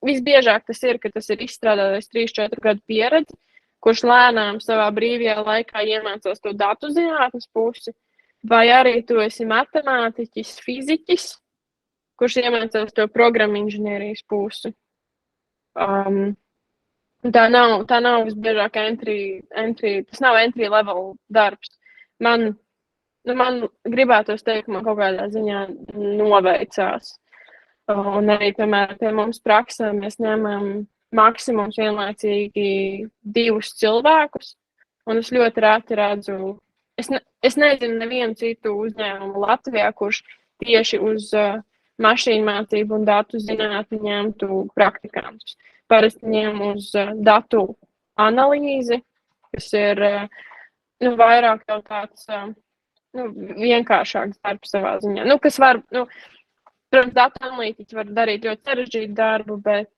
visbiežāk tas ir, ka tas ir izstrādātājs 3-4 gadu pieredzi, kurš lēnām savā brīvajā laikā iemācās to datu zinātnes pusi, vai arī tu esi matemātiķis, fiziķis, kurš iemācās to programminženierijas pusi. Tā nav visbiežāk tas nav entry level darbs. Man gribētos teikt, ka man kaut kādā ziņā noveicās. Un arī, piemēram, pie mums praksē mēs ņemam maksimums vienlaicīgi 2 cilvēkus. Un es ļoti reti redzu, es nezinu nevienu citu uzņēmumu Latvijā, kurš tieši uz mašīnu mācību un datu zinātni ņemtu praktikantus. Parasti ņem uz datu analīzi, kas ir vairāk jau tāds vienkāršāks darbs savā ziņā. Kas var, protams, datu analītiķi var darīt ļoti sarežģītu darbu, bet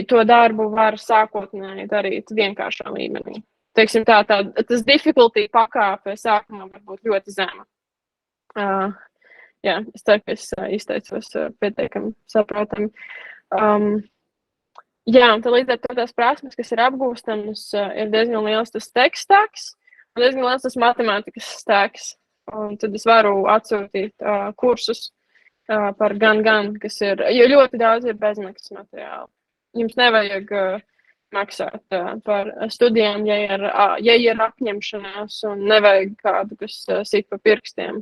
to darbu var sākotnēji darīt vienkāršā līmenī. Teiksim tas difficulty pakāpe sākumā var būt ļoti zema. Es ceru, ka es izteicos pietiekami saprotami. Un tad līdz ar to tās prasmes, kas ir apgūstamas, ir diezgan liels tas tech stacks un diezgan liels tas matemātikas stacks. Un tad es varu atsūtīt kursus par gan, kas ir, jo ļoti daudz ir bezmaksas materiāli. Jums nevajag maksāt par studijām, ja ir apņemšanās un nevajag kādu, kas sit pa pirkstiem.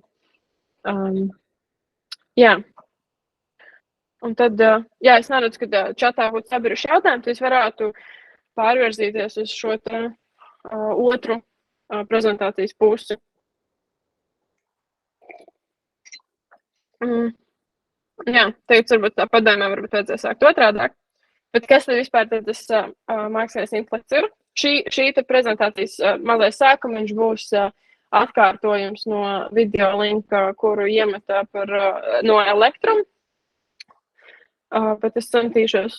Un tad, es neredzu, ka čatā būtu sabiruši jautājumi, tad es varētu pārvirzīties uz šo otru prezentācijas pusi. Tagad varbūt tā padomē, varbūt vajadzēs sākt otrādāk. Bet kas tad vispār tas mākslinieks intelekts ir? Šī prezentācijas mazais sākums būs atkārtojums no video linka, kuru iemetā no Elektrum. Bet es centīšos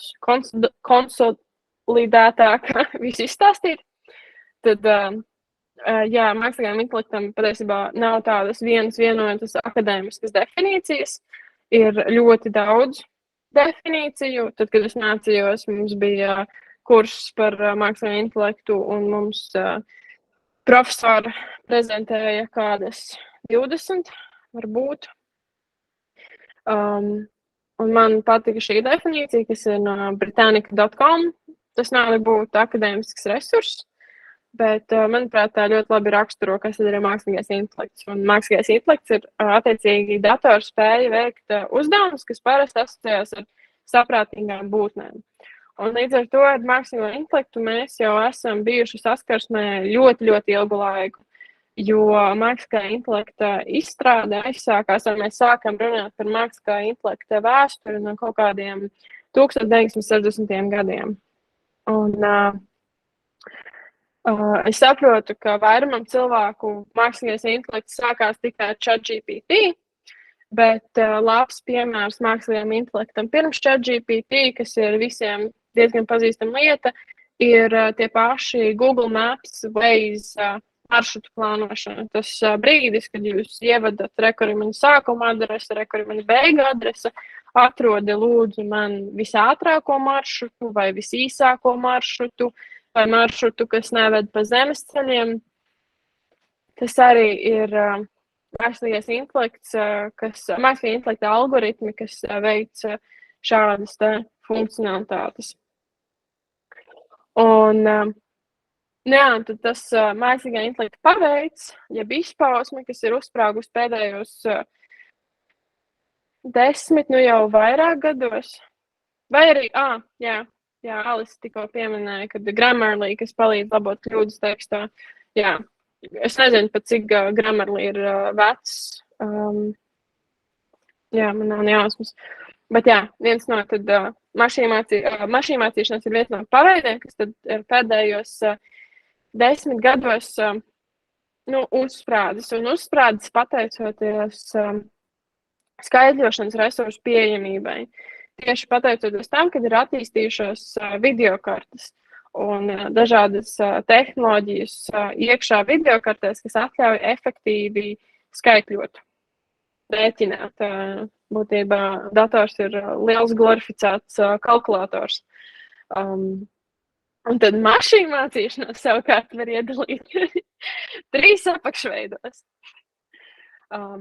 konsolidētāk visu izstāstīt. Tad, mākslīgajam intelektam patiesībā nav tādas vienotas akadēmiskas definīcijas. Ir ļoti daudz definīciju. Tad, kad es mācījos, mums bija kurs par mākslīgo intelektu, un mums profesori prezentēja kādas 20, varbūt. Un man patika šī definīcija, kas ir no Britannica.com. Tas nav nebūtu akadēmisks resurss, bet, manuprāt, tā ļoti labi raksturo, kas ir mākslīgais intelekts. Un mākslīgais intelekts ir attiecīgi datorspēja veikt uzdevumus, kas parasti asociējas ar saprātīgām būtnēm. Un līdz ar to ar mākslīgo intelektu mēs jau esam bijuši saskarsmē ļoti, ļoti ilgu laiku. Jo mākslīgā intelekta izstrāde aizsākās, un mēs sākam runāt par mākslīgā intelekta vēsturi no kaut kādiem 1960. gadiem. Un es saprotu, ka vairumam cilvēku mākslīgais intelekts sākās tikai ar ChatGPT, bet labs piemērs mākslīgajam intelektam pirms ChatGPT, kas ir visiem diezgan pazīstama lieta, ir tie paši Google Maps, Waze, maršrutu plānošana. Tas brīdis, kad jūs ievadat rekurīmaņu sākuma adresi, rekurīmaņu beigu adresi, atrodi lūdzu man visātrāko maršrutu vai visīsāko maršrutu vai maršrutu, kas neved pa zemes ceļiem. Tas arī ir mākslīgais intelekts, mākslīgā intelekta algoritmi, kas veic šādas te funkcionalitātes. Un tad tas mākslīgā intelekta paveids, jeb izpausme, kas ir uzsprāgus pēdējos 10, nu jau vairāk gados, vai arī, Alis tikko pieminēja, kad Grammarly, kas palīdz labot kļūdas tekstā, es nezinu pat, cik Grammarly ir vecs, man nav nejausmas, bet viens no tad mašīnu mācīšanas ir viens no paveidiem, kas tad ir pēdējos 10 gados uzsprādes pateicoties skaidrošanas resursu pieejamībai. Tieši pateicoties tam, kad ir attīstījušās videokartes un dažādas tehnoloģijas iekšā videokartēs, kas atļauj efektīvi skaitļot, rēķināt. Būtībā dators ir liels glorificēts kalkulators. Un tad mašīnu mācīšanos savukārt var iedalīt 3 apakšveidos.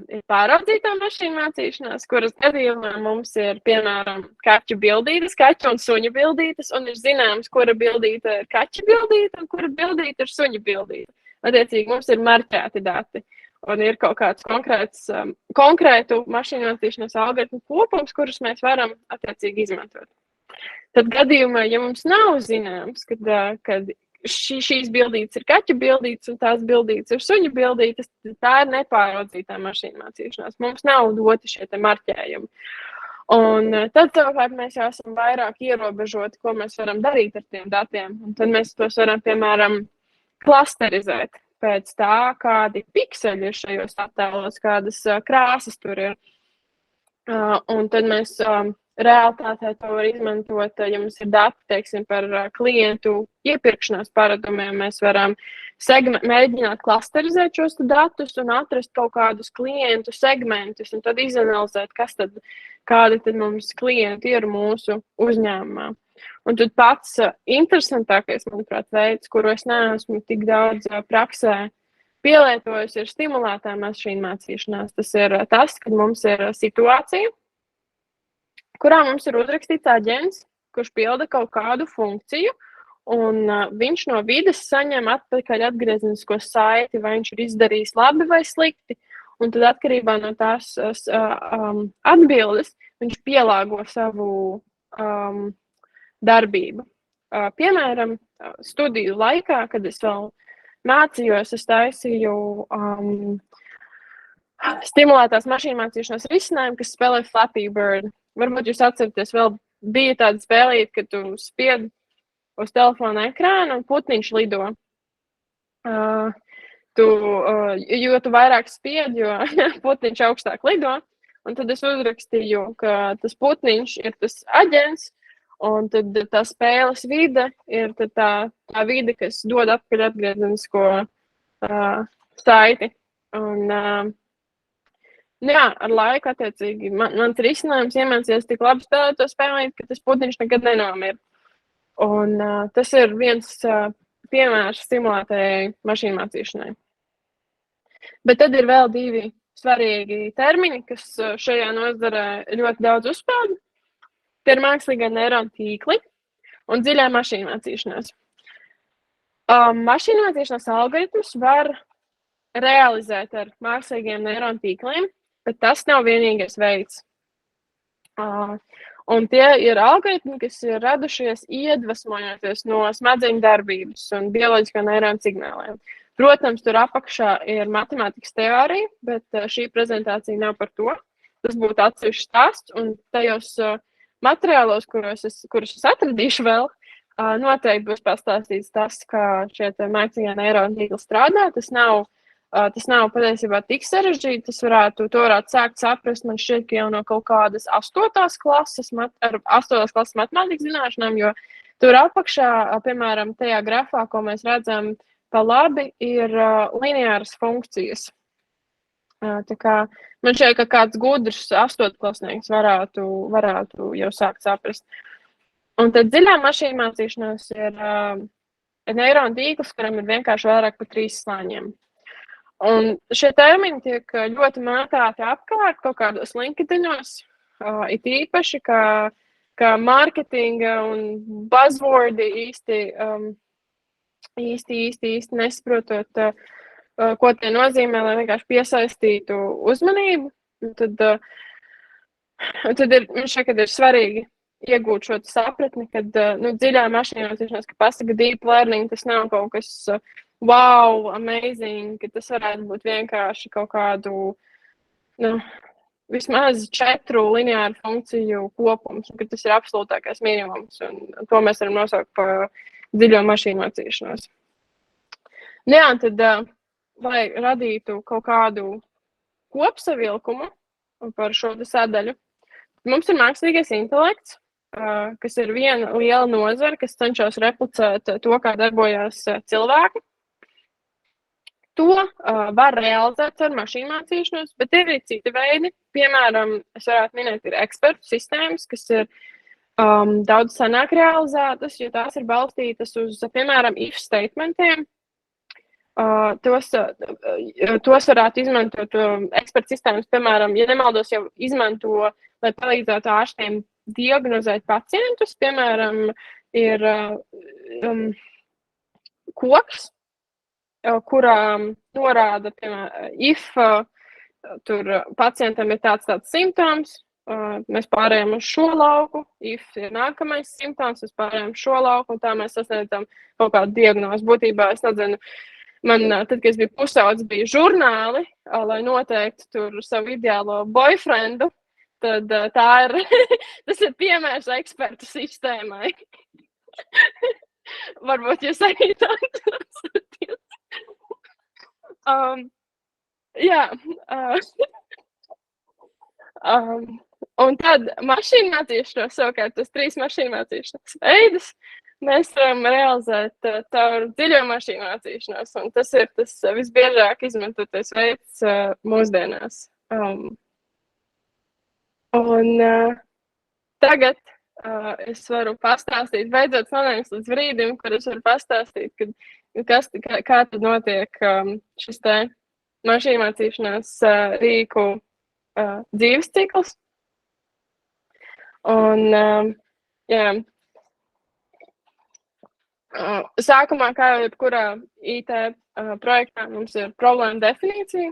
Ir pāraudzītā mašīnu mācīšanās, kuras gadījumā mums ir, piemēram, kaķu bildītes, kaķu un suņu bildītes, un ir zināms, kura bildīte ir kaķu bildīte un kura bildīte ir suņu bildīte. Attiecīgi, mums ir marķēti dati, un ir kaut kāds konkrētu mašīnu mācīšanās algoritmu kopums, kurus mēs varam attiecīgi izmantot. Tad gadījumā, ja mums nav zināms, kad šīs bildītes ir kaķu bildītes un tās bildītes ir suņu bildītes, tā ir nepāraudzītā mašīnu mācīšanās. Mums nav doti šie te marķējumi. Un tad savukārt mēs jau esam vairāk ierobežoti, ko mēs varam darīt ar tiem datiem. Un tad mēs tos varam, piemēram, klasterizēt pēc tā, kādi pikseļi ir šajos attēlos, kādas krāsas tur ir. Un tad mēs realitātē to var izmantot, ja mums ir dati, teiksim, par klientu iepirkšanās paradumiem. Mēs varam mēģināt klasterizēt šos datus un atrast kaut kādus klientu segmentus un tad izanalizēt, kādi tad mums klienti ir mūsu uzņēmumā. Un tad pats interesantākais, manuprāt, veids, kuru es neesmu tik daudz praksē pielietojis, ir stimulētā mašīnu mācīšanās. Tas ir tas, kad mums ir situācija, kurā mums ir uzrakstīts aģents, kurš pilda kaut kādu funkciju, un viņš no vides saņem atpakaļ atgriezenisko saiti, vai viņš ir izdarījis labi vai slikti. Un tad atkarībā no tās atbildes viņš pielāgo savu darbību. Piemēram, studiju laikā, kad es vēl mācījos, es taisīju stimulētās mašīnu mācīšanās risinājumu, kas spēlē Flappy Bird. Varbūt jūs atceraties, vēl bija tāda spēlīte, ka tu spied uz telefona ekrāna un putniņš lido. Jo tu vairāk spied, jo putniņš augstāk lido. Un tad es uzrakstīju, ka tas putniņš ir tas aģents, un tad tā spēles vide ir tā vide, kas dod atpakaļ atgriezenisko saiti. Un, ar laiku, attiecīgi, mans risinājums iemācījās tik labi spēlēt to spēlīt, ka tas putniņš nekad nenomir. Un tas ir viens piemērs stimulētajai mašīnu mācīšanai. Bet tad ir vēl 2 svarīgi termini, kas šajā nozarē ļoti daudz uzspēlda. Tie ir mākslīgā neironu tīkli un dziļā mašīnu mācīšanās. Mašīnu mācīšanās algoritmus var realizēt ar mākslīgiem neironu tīkliem, bet tas nav vienīgais veids. Un tie ir algoritmi, kas ir radušies iedvesmojoties no smadzeņu darbības un bioloģiskā neironu signāliem. Protams, tur apakšā ir matemātikas teorija, bet šī prezentācija nav par to. Tas būtu atsevišķs stāsts, un tajos materiālos, kurus es atradīšu vēl, noteikti būs pastāstīts tas, kā šie mākslīgie neironu tīkli strādā. Tas nav patiesībā tik sarežģīti. To varētu sākt saprast, man šķiet, ka jau no kaut kādas 8. klases matemātikas zināšanām, jo tur apakšā, piemēram, tajā grafā, ko mēs redzam pa labi, ir lineāras funkcijas. Tā kā man šķiet, ka kāds gudrs 8. klasnieks varētu jau sākt saprast. Un tad dziļā mašīna mācīšanās ir neironu tīkls, kuram ir vienkārši vairāk par 3 slāņiem. Un šie termini tiek ļoti mētāti apkārt kaut kādos linkedinos, it īpaši, kā mārketinga un buzzwordi īsti nesaprotot, ko tie nozīmē, lai vienkārši piesaistītu uzmanību. Tad man šķiet, ka ir svarīgi iegūt šo sapratni, kad dziļā mašīna mācīšanās, ka pasaka deep learning, tas nav kaut kas wow, amazing, ka tas varētu būt vienkārši kaut kādu, vismaz 4 lineāru funkciju kopums, ka tas ir absolūtākais minimums, un to mēs varam nosaukt par dziļo mašīnu mācīšanos. Jā, un tad, lai radītu kaut kādu kopsavilkumu par šo sadaļu, mums ir mākslīgais intelekts, kas ir viena liela nozara, kas cenšas replicēt to, kā darbojās cilvēki. To var realizēt ar mašīnu mācīšanos, bet ir arī citi veidi. Piemēram, es varētu minēt, ir ekspertu sistēmas, kas ir daudz senāk realizētas, jo tās ir balstītas uz, piemēram, if statementiem. Tos varētu izmantot ekspertu sistēmas, piemēram, ja nemaldos, jau izmanto, lai palīdzētu ārstiem diagnozēt pacientus. Piemēram, ir koks, kurā norāda, piemēram, if tur pacientam ir tāds simptoms, mēs pārējām uz šo lauku, if ir nākamais simptoms, mēs pārējām uz šo lauku, un tā mēs sasniedzam kaut kādu diagnozi. Būtībā es nezinu, man, tad, kad es biju pusaudzis, bija žurnāli, lai noteiktu tur savu ideālo boyfriendu, tad tas ir piemērs ekspertu sistēmai. Varbūt jūs arī tāds. Jā. Un tad mašīnu mācīšanos, savukārt tas 3 mašīnu mācīšanas veidus, mēs varam realizēt caur dziļo mašīnu mācīšanos, un tas ir tas visbiežāk izmantotais veids mūsdienās. Tagad es varu pastāstīt, beidzot nonāks līdz brīdim, kur es varu pastāstīt, kā tad notiek šis te mašīnu mācīšanās rīku dzīves cikls. Un, jā, sākumā, kā jau jebkurā IT projektā, mums ir problēmas definīcija,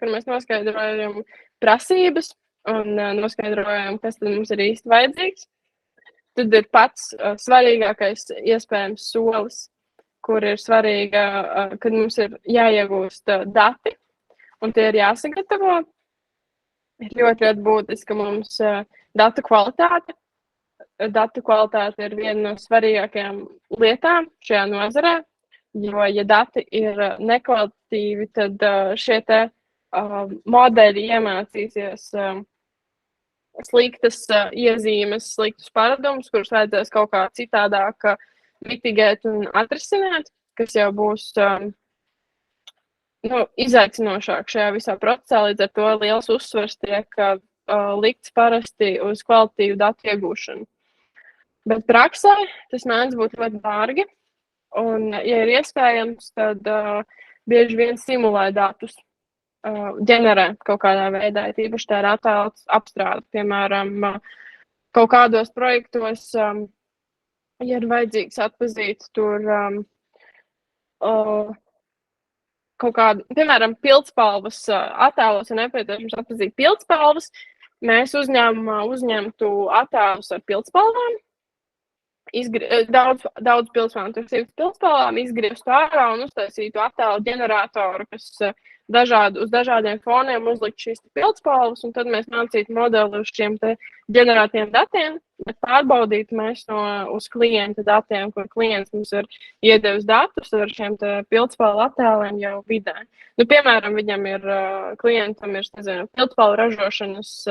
kur mēs noskaidrojam prasības un noskaidrojam, kas tad mums ir īsti vajadzīgs. Tad ir pats svarīgākais iespējams solis, kur ir svarīga, kad mums ir jāiegūst dati, un tie ir jāsagatavo. Ir ļoti būtiski mums datu kvalitāte. Datu kvalitāte ir viena no svarīgākajām lietām šajā nozarē, jo, ja dati ir nekvalitatīvi, tad šie te modeļi iemācīsies sliktas iezīmes, sliktus paradumus, kurus vajadzēs kaut kā citādāk mitigēt un atrisināt, kas jau būs izaicinošāk šajā visā procesā. Līdz ar to liels uzsvars tiek likts parasti uz kvalitīvu datu iegūšanu. Bet praksē tas mēdz būt ļoti dārgi, un, ja ir iespējams, tad bieži vien simulē datus, ģenerē kaut kādā veidā, tīpaši tā ir attēls apstrāde. Piemēram, kaut kādos projektos, ja ir vajadzīgs atpazīt tur kaut kādu, piemēram, pildspalvas attēlos, ja nepieciešams atpazīt pildspalvas, mēs uzņēmumā uzņemtu attēlus ar pildspalvām, daudz pildspalvām, izgrieztu ārā un uztaisītu attēlu ģeneratoru, kas uz dažādiem foniem uzlikt šīs pildspalvas, un tad mēs mācītu modeli uz šiem ģenerētiem datiem, bet pārbaudīt mēs uz klienta datiem, kur klients mums ir iedevis datus ar šiem pildspalvu attēliem jau vidē. Nu, piemēram, viņam klientam ir, nezinu, pildspalvu ražošanas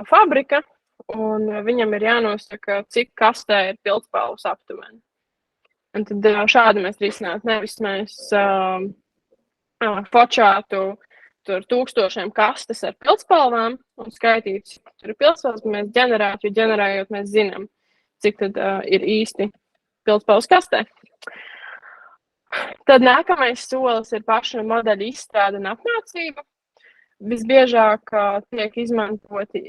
fabrika, un viņam ir jānosaka, cik kastē ir pildspalvas aptuveni. Un tad šādi mēs risinātu, nevis mēs fočātu tur 1000 kastes ar pildspalvām un skaitītu, cik tur ir pildspalvas, bet mēs ģenerētu, jo ģenerējot mēs zinām, cik tad ir īsti pildspalvas kastē. Tad nākamais solis ir paša modeļa izstrāde un apmācība. Visbiežāk tiek izmantoti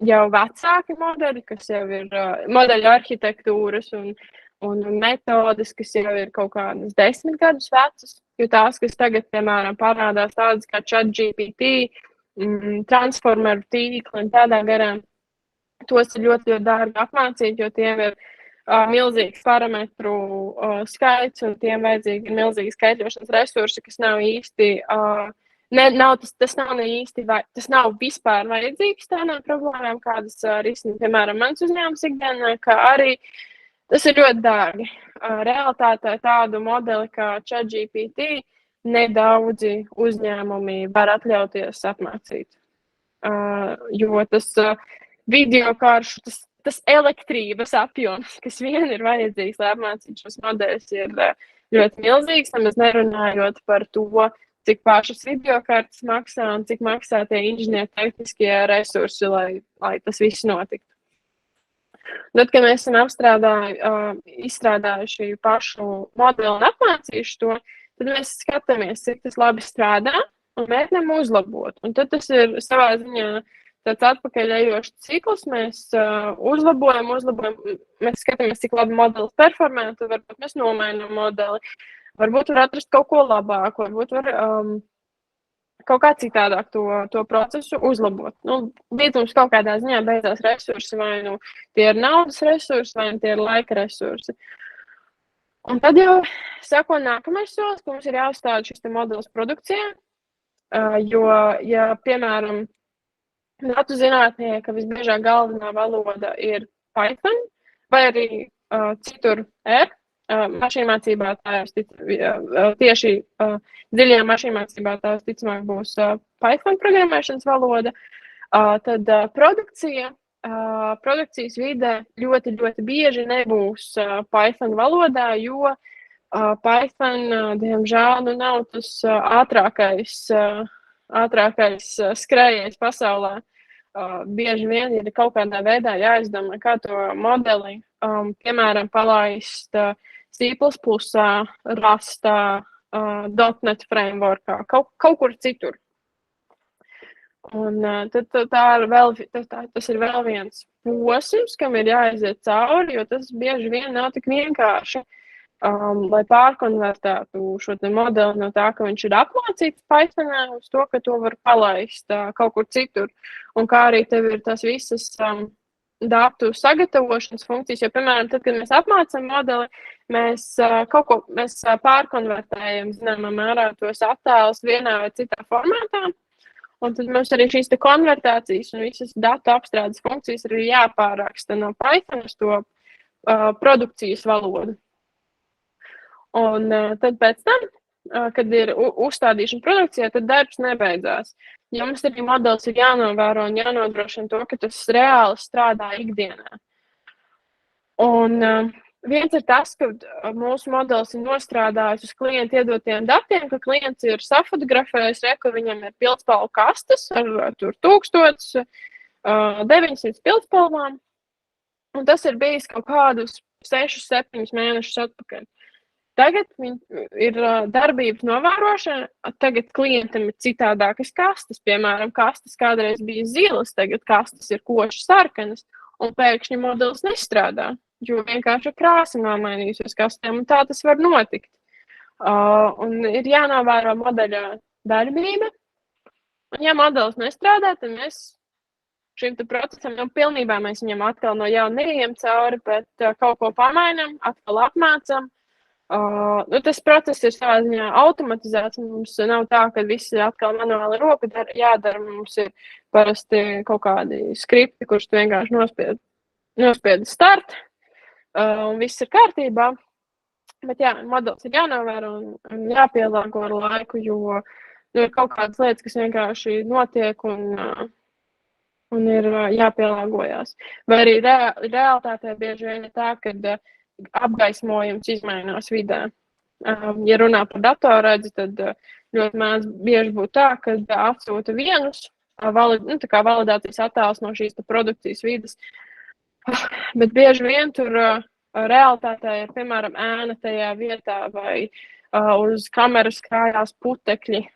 jau vecāki modeļi, kas jau ir modeļu arhitektūras un metodes, kas jau ir kaut kādas 10 gadus vecas, jo tās, kas tagad, piemēram, parādās tādas kā ChatGPT, transformeru tīkli un tādā garām, tos ir ļoti, ļoti dārgi apmācīt, jo tiem ir milzīgs parametru skaits un tiem vajadzīgi ir milzīgi skaitļošanas resursi, kas nav īsti, tas nav īsti, tas nav vispār vajadzīgs tādām problēmām, kādas risina, piemēram, mans uzņēmums ikdienā, kā arī tas ir ļoti dārgi. Realitātē tādu modeli kā ChatGPT nedaudzi uzņēmumi var atļauties apmācīt. Jo tas video karšu, tas elektrības apjoms, kas vien ir vajadzīgs, lai apmācītu šos modeļus, ir ļoti milzīgs. Mēs nerunājot par to, cik pašas video kartes maksā un cik maksā tie inženiertehniskie resursi, lai tas viss notiktu. Tad, kad mēs esam izstrādājuši pašu modeli un apmācījuši to, tad mēs skatāmies, cik tas labi strādā un mēģinām uzlabot. Un tad tas ir savā ziņā tāds atpakaļejošs cikls. Mēs uzlabojam, mēs skatāmies, cik labi modelis performē, tad varbūt mēs nomainām modeli. Varbūt var atrast kaut ko labāku, varbūt var kaut kā citādāk to procesu uzlabot. Nu, mums kaut kādā ziņā beidzās resursi, vai nu tie ir naudas resursi, vai nu tie ir laika resursi. Un tad jau sako nākamais solis, ka mums ir jāuzstāda šis modelis produkcijā, jo, ja, piemēram, datu zinātnieka visbiežāk galvenā valoda ir Python, vai arī citur R. Mašīnmācībā tā tieši dziļajā mašīnmācībā tā visticamāk būs Python programmēšanas valoda. Tad produkcijas vidē ļoti, ļoti bieži nebūs Python valodā, jo Python, diemžēl, nav tas ātrākais skrējiens pasaulē. Bieži vien ir kaut kādā veidā jāizdomā, kā to modeli, piemēram, palaist C++, Rustā, .NET frameworkā, kaut kur citur. Un tad tas ir vēl viens posms, kam ir jāaiziet cauri, jo tas bieži vien nav tik vienkārši, lai pārkonvertētu šo modeli no tā, ka viņš ir apmācīts Pythonā, uz to, ka to var palaist kaut kur citur. Un kā arī tev ir tas visas datu sagatavošanas funkcijas, jo, piemēram, tad, kad mēs apmācam modeli, mēs pārkonvertējam, zināmā mērā, tos attēlus vienā vai citā formātā, un tad mums arī šīs konvertācijas un visas datu apstrādes funkcijas ir jāpāraksta no Python uz to produkcijas valodu. Un tad pēc tam, kad ir uzstādīšana produkcijā, tad darbs nebeidzās. Jo mums arī modelis ir jānovēro un jānodrošina to, ka tas reāli strādā ikdienā. Un viens ir tas, ka mūsu modelis ir nostrādājis uz klienta iedotiem datiem, ka klients ir safotografējis, ka viņam ir pildspalvu kastes ar 1900 pildspalvām. Un tas ir bijis kaut kādus 6-7 mēnešus atpakaļ. Tagad ir darbības novērošana, tagad klientam ir citādākas kastes. Piemēram, kastes kādreiz bija zilas, tagad kastes ir koši sarkanas, un pēkšņi modelis nestrādā, jo vienkārši krāsa nomainījusies kastēm, un tā tas var notikt. Un ir jānovēro modeļa darbība, un ja modelis nestrādā, tad mēs šim procesam pilnībā mēs viņam atkal no jauna neejam cauri, bet kaut ko pamainam, atkal apmācam, Tas process ir savā ziņā automatizēts. Mums nav tā, ka viss ir atkal manuāli roka jādara. Mums ir parasti kaut kādi skripti, kurus tu vienkārši nospiedi start, un viss ir kārtībā. Bet jā, modelis ir jānovēro un jāpielāgo ar laiku, jo ir kaut kādas lietas, kas vienkārši notiek un ir jāpielāgojas. Vai arī realitātē bieži vien ir tā, ka apgaismojums izmainās vidē. Ja runā par datorredzi, tad ļoti bieži būtu tā, ka atsūta vienus validācijas attēlus no šīs produkcijas vides, bet bieži vien tur realitātē ir, piemēram, ēna tajā vietā vai uz kameras krājās putekļi.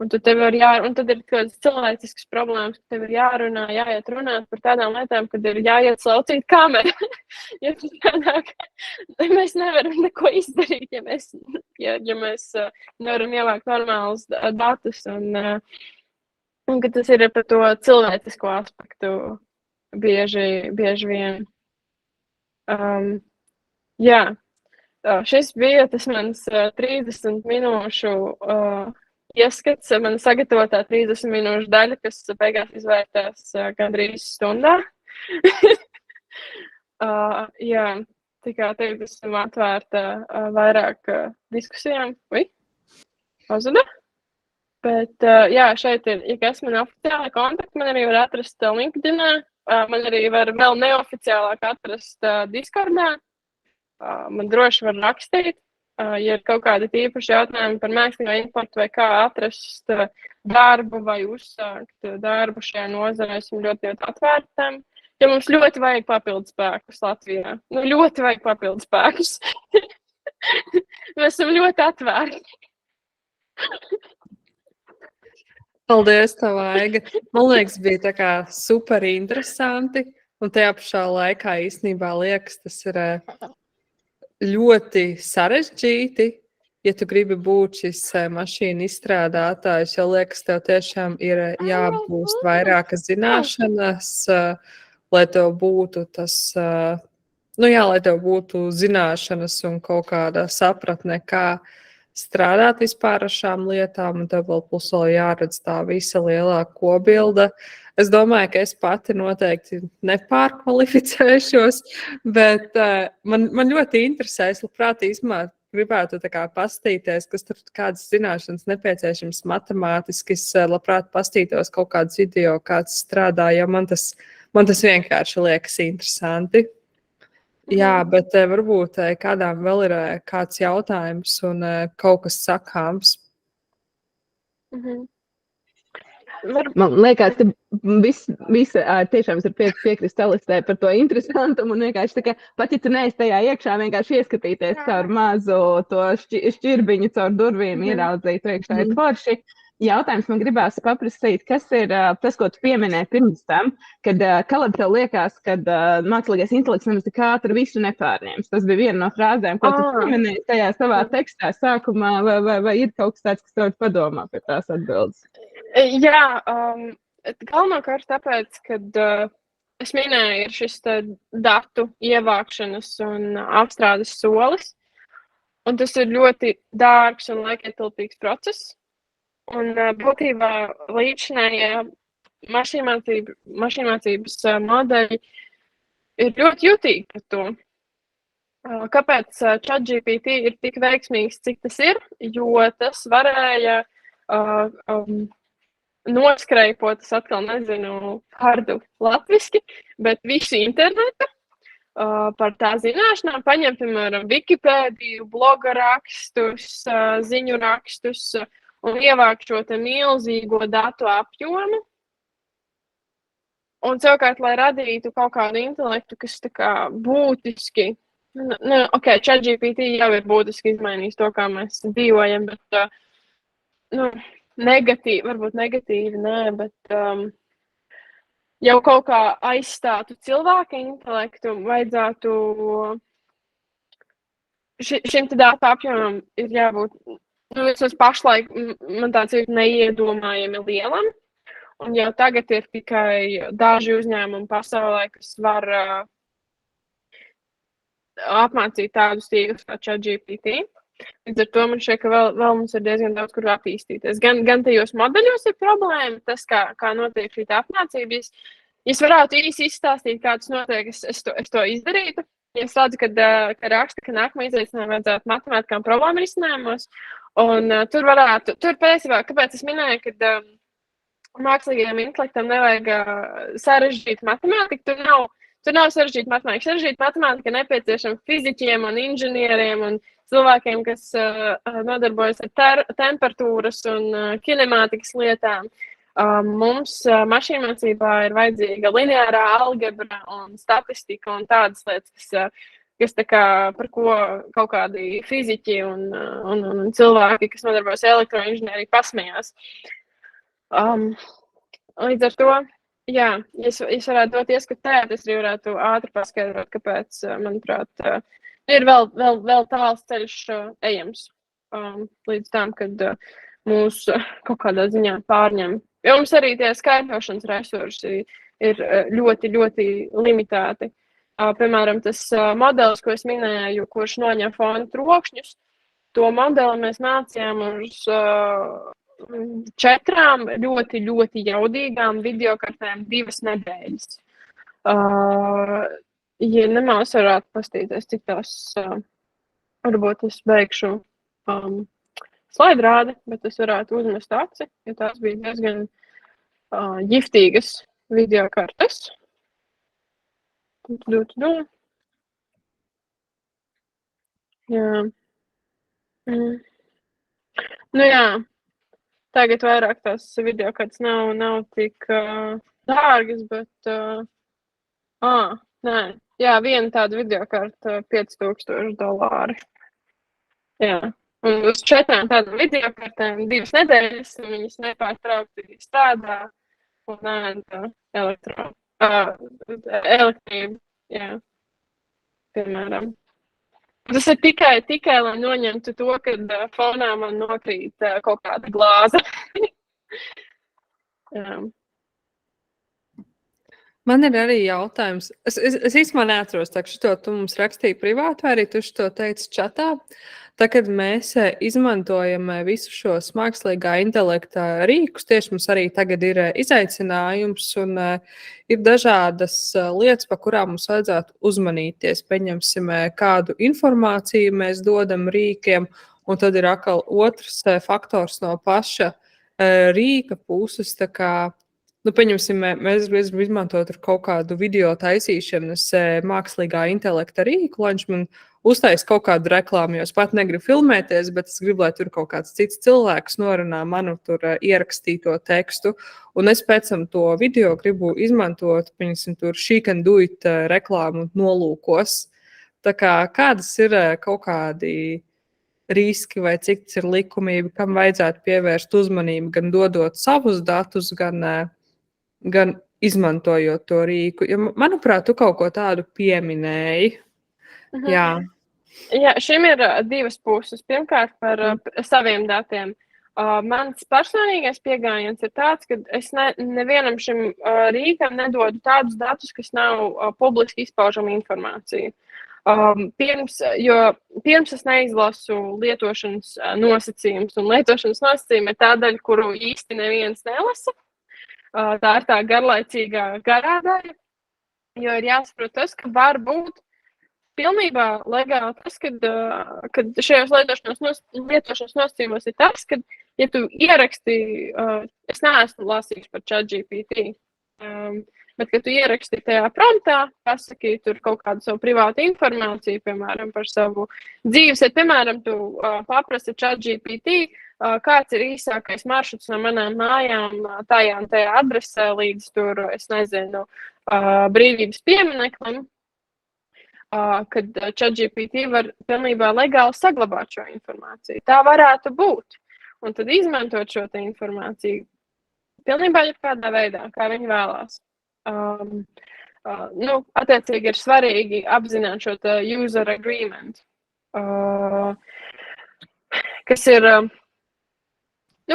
Un tad ir kādas cilvēciskas problēmas, ka tev ir jāiet runāt par tādām lietām, kad ir jāiet slaucīt kameru. Ja mēs nevaram neko izdarīt, ja mēs nevaram ievākt normālus datus. Un ka tas ir par to cilvēcisko aspektu bieži vien. Jā, šis bija tas mans 30 minūšu ieskats, man sagatavotā 30 minūšu daļa, kas beigās izvērtās gandrīz stundā. Jā, tikai tagad esam atvērta vairāk diskusijām. Pazuda? Bet jā, šeit ir, ja kas man oficiāli kontakti, man arī var atrast LinkedInā. Man arī var vēl neoficiālāk atrast Discordā. Man droši var rakstīt, ja ir kaut kādi tīpaši jautājumi par mākslīgo intelektu vai kā atrast darbu vai uzsākt darbu šajā nozarē. Esmu ļoti atvērtām. Ja mums ļoti vajag papildus spēkus Latvijā. Ļoti vajag papildus spēkus. Mēs esam ļoti atvērti. Paldies, tev, Aiga. Man liekas, bija tā kā super interesanti, un tajā pašā laikā īstenībā liekas, tas ir ļoti sarežģīti, ja tu gribi būt šis mašīnu izstrādātājs, jo liekas, tev tiešām ir jāapgūst vairākas zināšanas, lai tev būtu tas, lai tev būtu zināšanas un kaut kāda sapratne, kā strādāt vispār ar šām lietām, un tev vēl plus vēl jāredz tā visa lielā kobilde. Es domāju, ka es pati noteikti nepārkvalificēšos, bet man ļoti interesē, es labprāt īstenībā gribētu tā kā pastīties, kas tur kādas zināšanas nepieciešams matemātiski, es labprāt pastītos kaut kādus video, kāds strādā, jo man tas vienkārši liekas interesanti. Jā, bet varbūt kādām vēl ir kāds jautājums un kaut kas sakāms. Man liekas, ka viss tiešām ir piekrist Alistē par to interesantumu un vienkārši tā kā, pat ja tu neesi tajā iekšā, vienkārši ieskatīties caur mazu to šķirbiņu caur durvīm, ieraudzīt iekšā ir forši. Jautājums man gribās paprasīt, kas ir tas, ko tu pieminēji pirms tam, kad Kaleb tev liekas, ka mākslīgais intelekts nemaz tik ātri visu nepārņems. Tas bija viena no frāzēm, ko tu pieminēji tajā savā tekstā sākumā, vai ir kaut kas tāds, kas tev padomā pie tās atbildes? Jā, galvenokārt tāpēc, kad es minēju, ir šis datu ievākšanas un apstrādes solis, un tas ir ļoti dārgs un laikietilpīgs process. Un būtībā līdzinājie mašīnmācības modeļi ir ļoti jutīgi par to. Kāpēc ChatGPT ir tik veiksmīgs, cik tas ir? Jo tas varēja noskreipot, es atkal nezinu hardu latviski, bet visu internetu par tā zināšanām, paņem, piemēram, Wikipēdiju, bloga rakstus, ziņu rakstus, un ievākt šo te milzīgo datu apjomu. Un savukārt, lai radītu kaut kādu intelektu, kas tā kā būtiski, ChatGPT jau ir būtiski izmainījis to, kā mēs dzīvojam, bet negatīvi, varbūt negatīvi, nē, bet jau kaut kā aizstātu cilvēka intelektu, vajadzētu šim te datu apjomam ir jābūt. Vismaz pašlaik man tāds ir neiedomājami lielam, un jau tagad ir tikai daži uzņēmumi pasaulē, kas var apmācīt tādus tīklus kā ChatGPT. Līdz ar to man šķiet, ka vēl mums ir diezgan daudz, kur attīstīties. Gan tajos modeļos ir problēma, tas, kā notiek šī apmācība. Ja es varētu īsi izstāstīt, kā tas notiek, es to izdarītu. Ja es redzu, ka raksta, ka nākamā izaicinājuma vajadzētu matemātikām problēmu risinājumos, un tur patiesībā, kāpēc es minēju, ka mākslīgajam intelektam nevajag sarežģīt matemātiku, tur nav sarežģīta matemātika. Sarežģīta matemātika nepieciešama fiziķiem un inženieriem un cilvēkiem, kas nodarbojas ar temperatūras un kinemātikas lietām. Mums mašīnmācībā ir vajadzīga lineārā algebra un statistika un tādas lietas, kas tā kā, par ko kaut kādi fiziķi un cilvēki, kas nodarbojas ar elektroinženieriju, pasmējās. Līdz ar to, jā, es varētu dot ieskatu tajā, es arī varētu ātri paskaidrot, kāpēc, manuprāt, ir vēl tāls ceļš ejams līdz tam, kad mūs kaut kādā ziņā pārņem. Jo mums arī tie skaitļošanas resursi ir ļoti, ļoti limitēti. Piemēram, tas modelis, ko es minēju, kurš noņem fona trokšņus, to modeli mēs mācījām uz 4 ļoti, ļoti jaudīgām videokartēm 2 nedēļas. Ja nemaz varētu pastīties, cik tās, varbūt es beigšu slaidrādi, bet es varētu uzmest aci, jo tās bija diezgan ģiftīgas videokartes. Jā. Nu jā, tagad vairāk tās videokartes nav tik dārgas, bet nē. Jā, viena tāda videokarta $5000. Jā. Un uz 4 tādām videokartēm 2 nedēļas, un viņas nepārtraukti strādā un ēda elektrību, jā, piemēram. Tas ir tikai, lai noņemtu to, kad fonā man nokrīt kaut kāda glāze. Jā. Man ir arī jautājums. Es īstenībā neatceros, ka šito tu mums rakstīji privāti, vai arī tu to teici čatā. Tā, kad mēs izmantojam visu šos mākslīgā intelekta rīkus, tieši mums arī tagad ir izaicinājums un ir dažādas lietas, pa kurām mums vajadzētu uzmanīties. Pieņemsim, kādu informāciju mēs dodam rīkiem, un tad ir atkal otrs faktors no paša rīka puses, tā kā pieņemsim, mēs gribam izmantot ar kaut kādu video taisīšanas mākslīgā intelekta rīku, lai viņš man uztais kaut kādu reklāmu, jo es pat negribu filmēties, bet es gribu, lai tur kaut kāds cits cilvēks norunā manu tur ierakstīto tekstu, un es pēc tam to video gribu izmantot, pieņemsim, tur she can do it reklāmu nolūkos. Tā kā kādas ir kaut kādi riski vai cik tas ir likumība, kam vajadzētu pievērst uzmanību, gan dodot savus datus, gan izmantojot to rīku. Jo, manuprāt, tu kaut ko tādu pieminēji. Jā. Jā, šim ir 2 puses. Pirmkārt, par saviem datiem. Mans personīgais pieejams ir tāds, ka es nevienam šim rīkam nedodu tādus datus, kas nav publiski izpaužama informācija. Pirms es neizlasu lietošanas nosacījumus, un lietošanas nosacījumi ir tā daļa, kuru īsti neviens nelasa. Tā ir tā garlaicīgā garā daļa, jo ir jāsaprot tas, ka var būt pilnībā legāli tas, kad šajos lietošanas nosacījumos ir tas, ka, ja tu ieraksti, es neesmu lasījis par ChatGPT, bet, kad tu ieraksti tajā promptā, pasaki tur kaut kādu savu privātu informāciju, piemēram, par savu dzīves, ja, piemēram, tu paprasti ChatGPT, kāds ir īsākais maršruts no manām mājām tajā un tajā adresē līdz tur, es nezinu, brīvības piemineklim, kad ChatGPT var pilnībā legāli saglabāt šo informāciju. Tā varētu būt. Un tad izmantot šo te informāciju pilnībā jebkādā veidā, kā viņi vēlās. Attiecīgi ir svarīgi apzināt šo te user agreement, kas ir,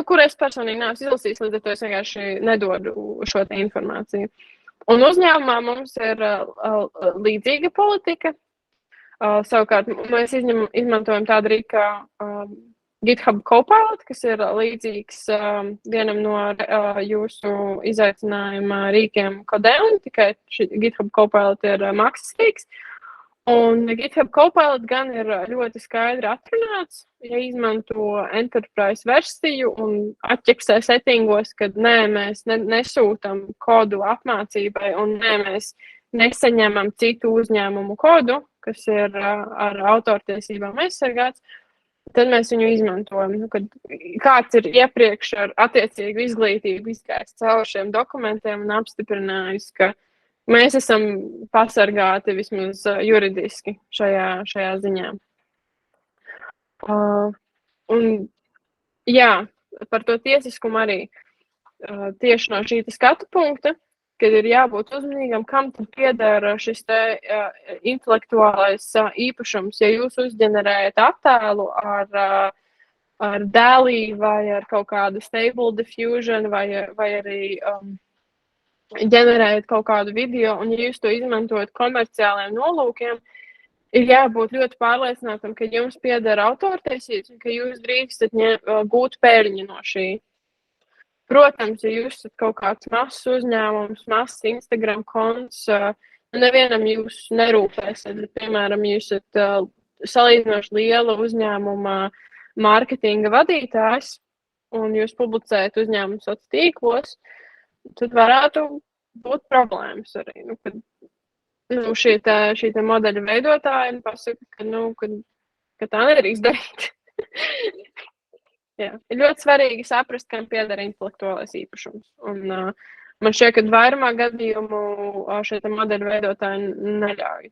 kur es personīgi neesmu izlasījis, līdz ar to es vienkārši nedodu šo te informāciju. Un uzņēmumā mums ir līdzīga politika. Savukārt mēs izmantojam tādu rīku kā GitHub Copilot, kas ir līdzīgs vienam no jūsu izaicinājuma rīkiem Codeon, tikai GitHub Copilot ir maksas rīks. Un GitHub Copilot gan ir ļoti skaidri atrunāts, ja izmanto enterprise versiju un atķeksē settingos, kad nē, mēs nesūtam kodu apmācībai un nē, mēs nesaņemam citu uzņēmumu kodu, kas ir ar autortiesībām aizsargāts, tad mēs viņu izmantojam. Kad kāds ir iepriekš ar attiecīgu izglītību izgājis cauri šiem dokumentiem un apstiprinājis, ka mēs esam pasargāti vismaz juridiski šajā ziņā. Un jā, par to tiesiskumu arī tieši no šī skatu punkta, kad ir jābūt uzmanīgam, kam tad pieder šis te intelektuālais īpašums. Ja jūs uzģenerējat attēlu ar DALL-E vai ar kaut kādu Stable Diffusion vai arī ģenerējat kaut kādu video, un ja jūs to izmantojat komerciāliem nolūkiem, ir jābūt ļoti pārliecinātam, ka jums pieder autortiesības un ka jūs drīkstat gūt peļņu no šī. Protams, ja jūs esat kaut kāds mazs uzņēmums, mazs Instagram konts, nevienam jūs nerūpēsiet, bet, piemēram, jūs esat salīdzinoši liela uzņēmuma mārketinga vadītājs, un jūs publicējat uzņēmumu sociālos tīklos, tad varētu būt problēmas arī. Kad šī te modeļa veidotāji pasaka, ka tā nedrīkst darīt. Jā. Ir ļoti svarīgi saprast, kam pieder intelektuālais īpašums. Un, man šķiet, ka vairumā gadījumu šie modeļa veidotāji neļauj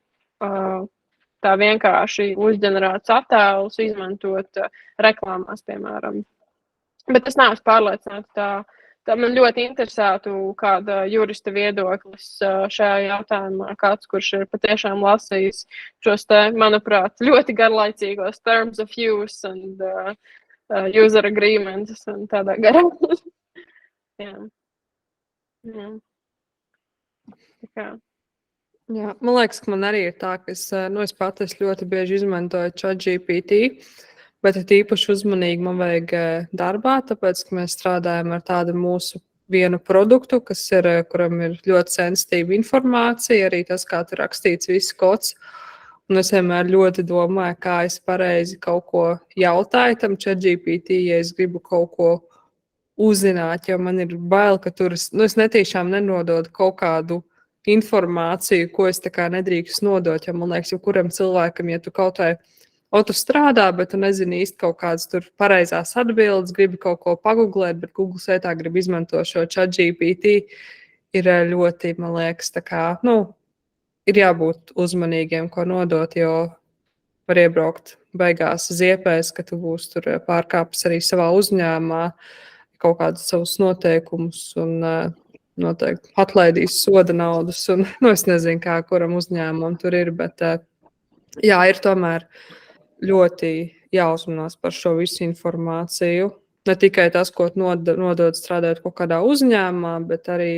tā vienkārši uzģenerēts attēlus izmantot reklāmās, piemēram. Bet es neesmu pārliecināta. Tā man ļoti interesētu kāda jurista viedoklis šajā jautājumā, kāds, kurš ir patiešām lasījis šos te, manuprāt, ļoti garlaicīgos terms of use and user agreements un tādā garā. Jā. Jā, man liekas, ka man arī ir tā, ka es pat ļoti bieži izmantoju ChatGPT. Bet īpaši uzmanīgi man vajag darbā, tāpēc, ka mēs strādājam ar tādu mūsu vienu produktu, kuram ir ļoti sensitīva informācija, arī tas, kā tur rakstīts viss kods. Un es vienmēr ļoti domāju, kā es pareizi kaut ko jautāju tam ChatGPT, ja es gribu kaut ko uzzināt, jo man ir bail, ka tur es netīšām nenododu kaut kādu informāciju, ko es tā kā nedrīkst nodot, jo man liekas, jau kuram cilvēkam, ja tu kaut vai tu strādā, bet tu nezini īsti kaut kādas tur pareizās atbildes, gribi kaut ko pagooglēt, bet Google vietā gribi izmantot šo ChatGPT, ir ļoti, man liekas, tā kā, ir jābūt uzmanīgiem, ko nodot, jo var iebraukt beigās ziepēs, ka tu būsi tur pārkāpis arī savā uzņēmumā kaut kādus savus noteikumus un noteikti atlaidīs soda naudas, un es nezinu, kā kuram uzņēmumam tur ir, bet jā, ir tomēr ļoti jāuzmanās par šo visu informāciju. Ne tikai tas, ko nodod strādājot kaut kādā uzņēmumā, bet arī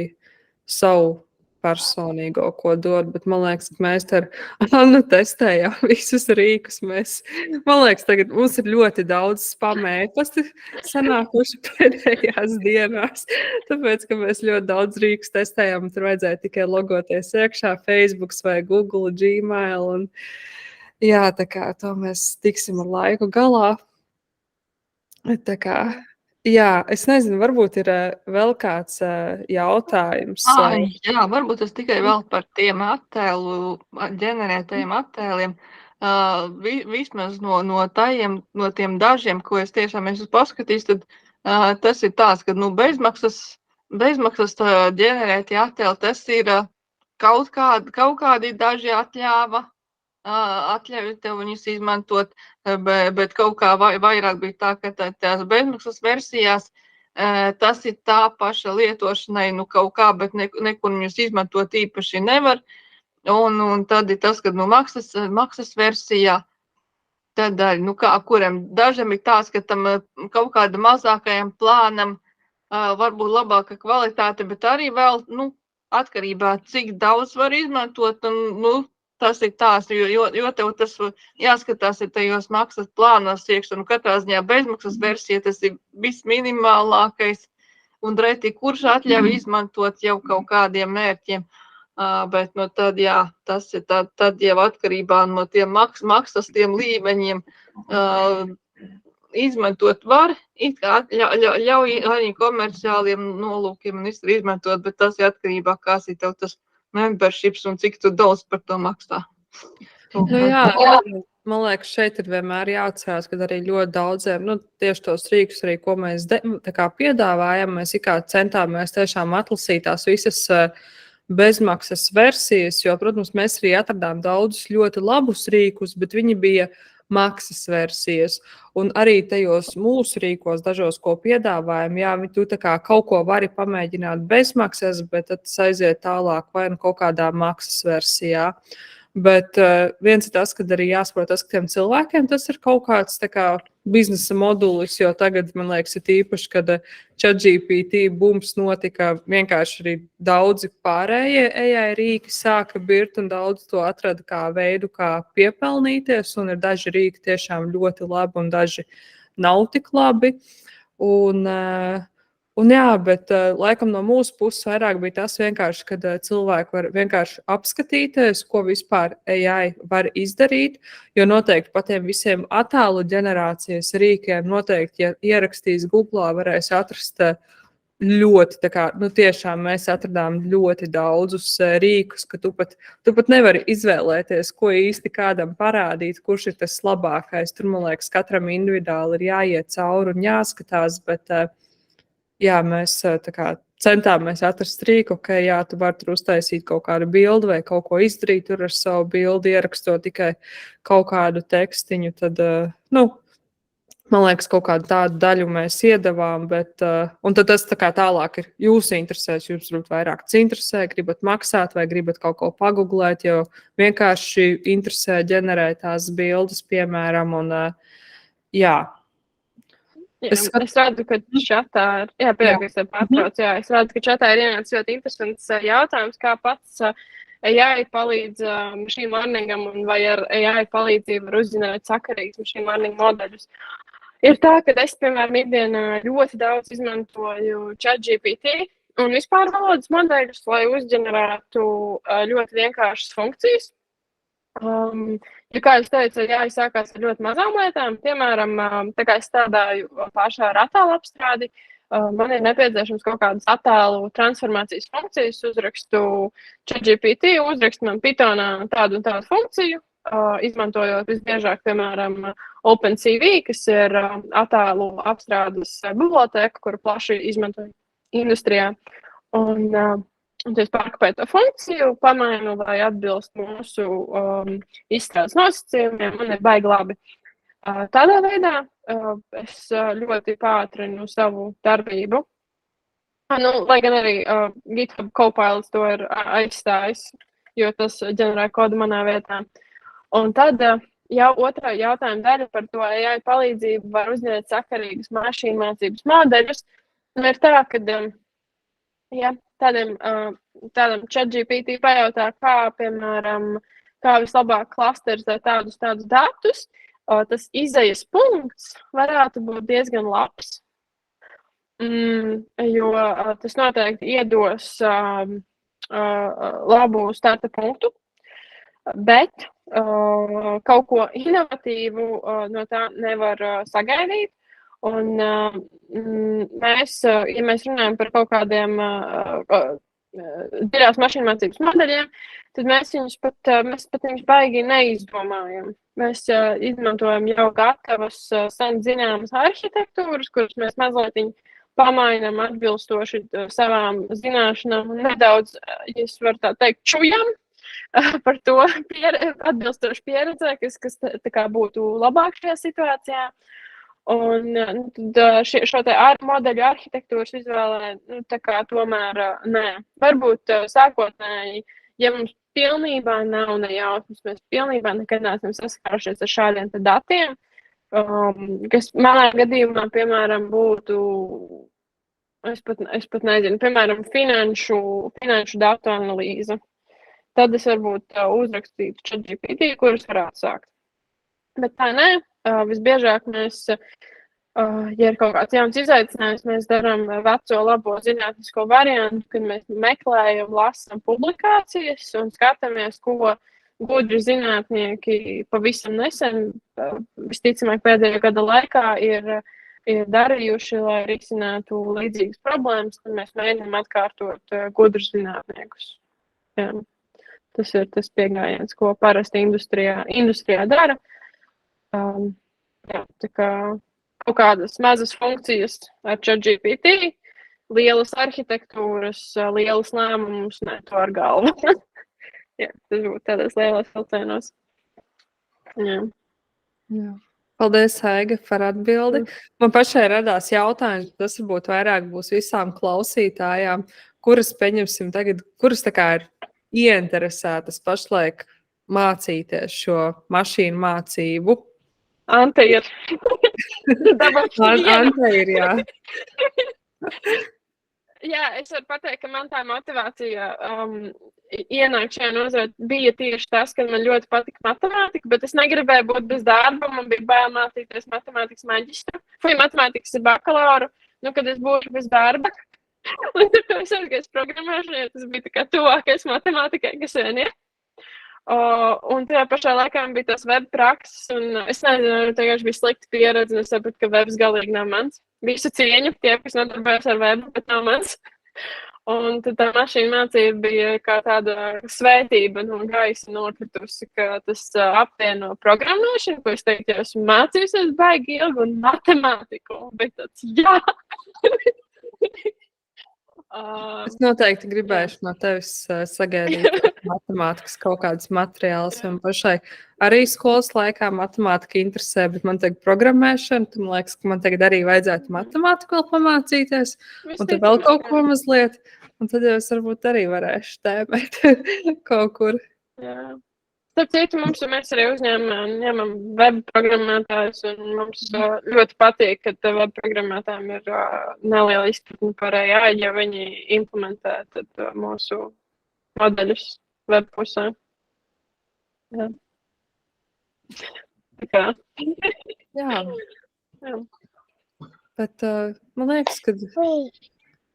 savu personīgo, ko dod. Bet man liekas, ka mēs ar Annu testējām visus rīkus. Man liekas, tagad mums ir ļoti daudz spamēpasti sanākuši pēdējās dienās. Tāpēc, ka mēs ļoti daudz rīkus testējām, tur vajadzēja tikai logoties iekšā Facebook vai Google, Gmail un jā, tā kā to mēs tiksim ar laiku galā. Tā kā, jā, es nezinu, varbūt ir vēl kāds jautājums. Jā, varbūt es tikai vēl par tiem ģenerētajiem attēliem. Vismaz no tiem dažiem, ko es tiešām esmu paskatījis, tad tas ir tāds, ka bezmaksas ģenerētie attēli, tas ir kaut kādi daži atļauj tev viņus izmantot, bet kaut kā vairāk bija tā, ka tās bezmaksas versijās tas ir tā paša lietošanai, kaut kā, bet nekur viņus izmantot īpaši nevar. Un tad ir tas, ka maksas versijā, tad, kuram dažam ir tās, ka tam kaut kāda mazākajam plānam varbūt labāka kvalitāte, bet arī vēl, atkarībā, cik daudz var izmantot, un, tas ir tās, jo tev tas jāskatās ir tajos maksas plānos iekšā, katrā ziņā bezmaksas versija, tas ir visminimālākais, un reti, kurš atļauj izmantot jau kaut kādiem mērķiem. Bet tad, jā, tas ir tad jau atkarībā no tiem maksas tiem līmeņiem izmantot var, it kā ļauj arī komerciāliem nolūkiem un izmantot, bet tas ir atkarībā, kāds ir tev tas memberships un cik tu daudz par to maksā. Jā, man liekas, šeit ir vienmēr jāatcerās, ka arī ļoti daudziem, tieši tos rīkus arī, ko mēs piedāvājam, mēs centāmies tiešām atlasīt tās visas bezmaksas versijas, jo, protams, mēs arī atradām daudzus ļoti labus rīkus, bet viņi bija maksas versijas. Un arī tajos mūsu rīkos, dažos, ko piedāvājam, jā, tu kaut ko vari pamēģināt bezmaksas, bet tad aiziet tālāk vai kaut kādā maksas versijā. Bet viens ir tas, kad arī jāsaprot tas, ka tiem cilvēkiem tas ir kaut kāds biznesa modulis, jo tagad, man liekas, ir īpaši, kad ChatGPT bums notika, vienkārši arī daudzi pārējie AI rīki sāka birt un daudz to atrada kā veidu, kā piepelnīties, un ir daži rīki tiešām ļoti labi un daži nav tik labi. Un jā, bet laikam no mūsu puses vairāk bija tas vienkārši, kad cilvēki var vienkārši apskatīties, ko vispār AI var izdarīt, jo noteikti pa tiem visiem attēlu ģenerācijas rīkiem noteikti, ja ierakstīs Googlā, varēs atrast ļoti, tiešām mēs atradām ļoti daudzus rīkus, ka tu pat nevari izvēlēties, ko īsti kādam parādīt, kurš ir tas labākais. Tur, man liekas, katram individuāli ir jāiet cauri un jāskatās, bet jā, mēs centāmies atrast rīku, ka jā, tu vari tur uztaisīt kaut kādu bildi vai kaut ko izdarīt tur ar savu bildi, ierakstot tikai kaut kādu tekstiņu, tad, man liekas, kaut kādu tādu daļu mēs iedavām, bet, un tad tas tālāk ir jūsu interesēs, jums varbūt vairāk interesē, gribat maksāt vai gribat kaut ko pagooglēt, jo vienkārši interesē ģenerēt tās bildes, piemēram, un jā. Es redzu, ka čatā ir, es redzu, ka čatā ir ienācis ļoti interesants jautājums, kā pats AI palīdz machine learningam un vai ar AI palīdzību var uzzināt sakarīgus machine learning modeļus. Ir tā, ka es, piemēram, ikdienā ļoti daudz izmantoju ChatGPT un vispār valodas modeļus, lai uzģenerētu ļoti vienkāršas funkcijas. Ja kā es teicu, jāizsākās ar ļoti mazām lietām, piemēram, tā kā es strādāju pašā ar attēlu apstrādi, man ir nepieciešams kaut kādas attēlu transformācijas funkcijas, uzrakstu ChatGPT, uzrakstu man Pythonā tādu un tādu funkciju, izmantojot visbiežāk, piemēram, OpenCV, kas ir attēlu apstrādes biblioteka, kuru plaši izmantoju industrijā. Un es pārkopēju to funkciju, pamainu, lai atbilst mūsu izstrādes nosacījumiem, un ir baigi labi. Tādā veidā es ļoti pātrinu savu darbību. Lai gan arī GitHub Copilot to ir aizstājis, jo tas ģenerē kodu manā vietā. Un tad jau otrā jautājuma daļa par to AI palīdzību var uzņemt sakarīgus mašīnu mācības modeļus. Un ir tā, ka tādam ChatGPT pajautā, piemēram, kā vislabāk klasterizēt tādus datus, tas izejas punkts varētu būt diezgan labs, jo tas noteikti iedos labu starta punktu, bet kaut ko inovatīvu no tā nevar sagaidīt. Un mēs, ja mēs runājam par kaut kādiem dziļās mašīnu mācības modeļiem, tad mēs pat viņus baigi neizdomājam. Mēs izmantojam jau gatavas, sen zināmas arhitektūras, kuras mēs mazliet pamainam atbilstoši savām zināšanām un nedaudz, ja es varu tā teikt, čujam par to atbilstoši pieredzē, kas tā kā būtu labāk šajā situācijā. Un tad šo te modeļu arhitektūras izvēlē, tomēr nē. Varbūt sākotnēji, ja mums pilnībā nav nejausmas, mēs pilnībā nekad neesam saskārušies ar šādiem datiem, kas manā gadījumā, piemēram, būtu, es pat nezinu, piemēram, finanšu datu analīze. tad es varbūt uzrakstītu ChatGPT, kurus varētu sākt. Bet tā nē, visbiežāk mēs, ja ir kaut kāds jauns izaicinājums, mēs darām veco labo zinātnisko variantu, kad mēs meklējam, lasam publikācijas un skatāmies, ko gudri zinātnieki pavisam nesen, visticamāk pēdējā gada laikā ir darījuši, lai risinātu līdzīgas problēmas, tad mēs mēģinām atkārtot gudrus zinātniekus. Jā. Tas ir tas pieejams, ko parasti industrijā dara. Jā, tā kā kaut kādas mazas funkcijas ar ChatGPT, lielas arhitektūras, lielas lēmumus, ne to ar galvu. Jā, tas būtu tādos lielos vilcienos. Jā. Jā. Paldies, Haiga, par atbildi. Man pašai radās jautājums, tas varbūt vairāk būs visām klausītājām, kuras, pieņemsim tagad, kuras tā kā ir ieinteresētas pašlaik mācīties šo mašīnu mācību. Ante ir. Ante ir, jā. Jā, es varu pateikt, ka man tā motivācija ienākt šajā nozarē bija tieši tas, ka man ļoti patika matemātika, bet es negribēju būt bez darba, man bija bail mācīties matemātikas maģistru vai matemātikas bakalauru, kad es būšu bez darba. Un tad es aizgāju programmēšanai, tas bija tā kā tuvākais matemātikai, kas vien ir. Un tajā pašā laikā bija tas web prakses, un es nezinu, tagad bija slikta pieredze, un es sapratu, ka webs galīgi nav mans. Visu cieņu tie, kas nodarbojas ar webu, bet nav mans. Un tad tā mašīna mācība bija kā tāda svētība no gaisa nokritusi, ka tas apvieno programmēšanu, ko es teiktu, ja esmu mācījusies baigi ilgi, un matemātiku, bet tāds jā! Es noteikti gribēšu no tevis sagaidīt matemātikas kaut kādas materiālus. Man pašai arī skolas laikā matemātika interesē, bet man tagad programmēšana, tad man liekas, ka man tagad arī vajadzētu matemātiku vēl pamācīties, un tad vēl kaut ko mazliet, un tad jau es varbūt arī varēšu tēmēt kaut kur. Jā. Starp citu, mēs arī ņemam web programmētājus, un mums ļoti patīk, ka web programmētājiem ir neliela izpratne par AI, ja viņi implementē tad mūsu modeļus web pusē. Jā. Tā kā. Jā. Jā. Bet man liekas, ka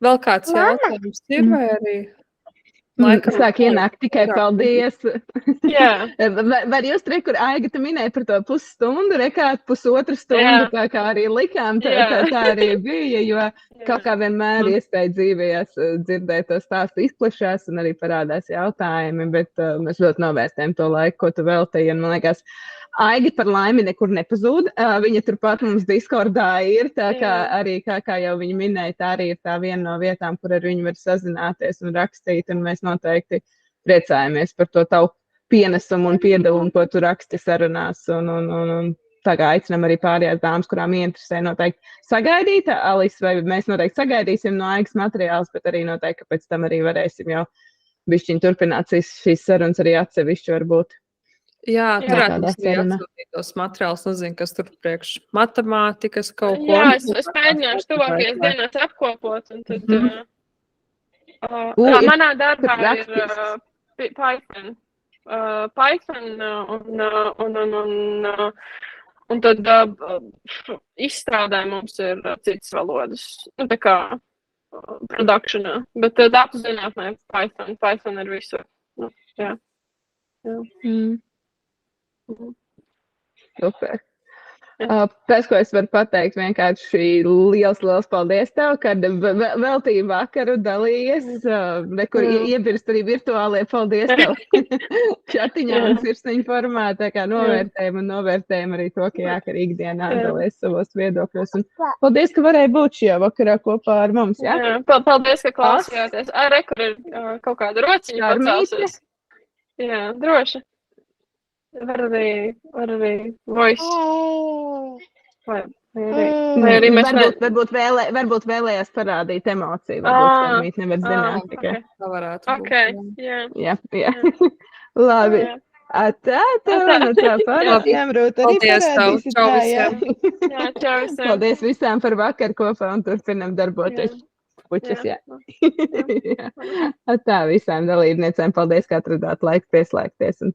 vēl kāds jautājums ir, vai arī... Sāk ienākt tikai paldies. Jā. Var jūs tur, kur Aiga tu minēja par to pusstundu, rekāt pusotru stundu, tā kā arī likām, tā arī bija, jo kaut kā vienmēr iespēja dzīvējās dzirdēt to stāstu izplešās un arī parādās jautājumi, bet mēs ļoti novērtējam to laiku, ko tu veltīji, un man liekas, Aiga par laimi nekur nepazūd. Viņa turpat mums Discordā ir, tā kā arī, kā jau viņa minēja, tā arī ir tā viena no vietām, kur ar viņu var sazināties un rakstīt, un mēs noteikti priecājamies par to tavu pienesumu un piedevumu, ko tu raksti sarunās, un tā kā aicinam arī pārējās dāmas, kurām interesē noteikti sagaidīt. Alis, vai mēs noteikti sagaidīsim no Aigas materiālus, bet arī noteikti, ka pēc tam arī varēsim jau bišķiņ turpināt šīs sarunas arī atsevišķi varbūt. Jā, turētu atsūtīt tos materiālus, nezinu, kas tur priekš matemātikas kaut ko. Jā, es mēģināšu tuvākajās dienās apkopot, un tad manā darbā ir Python. Python un tad izstrādē mums ir citas valodas, tā kā productionā, bet datu zinātnē Python ir visur. Jā. Super. Tas, ko es varu pateikt, vienkārši liels paldies tev, kad veltīji vakaru dalījies, kur iebirst arī virtuālie paldies tev čatiņā un sirsniņu formātā, kā novērtējam arī to, ka arī ikdienā dalies savos viedokļos. Un paldies, ka varēji būt šajā vakarā kopā ar mums. Jā, paldies, ka klausījāties. Kur ir kaut kāda rociņa pacelsies. Jā, droši. Var arī voice. Vai arī mēs varbūt vēlējās parādīt emociju. Varbūt mīt nevar zināt tikai. Tā varētu būt. Jā. Labi. Tā pārējām Rūt arī parādīsi. Čau visiem. Jā, čau visiem. Paldies visām par vakaru kopā un turpinam darboties. puķis, jā. Tā visām dalībniecēm paldies, ka atradāt laiku pieslēgties un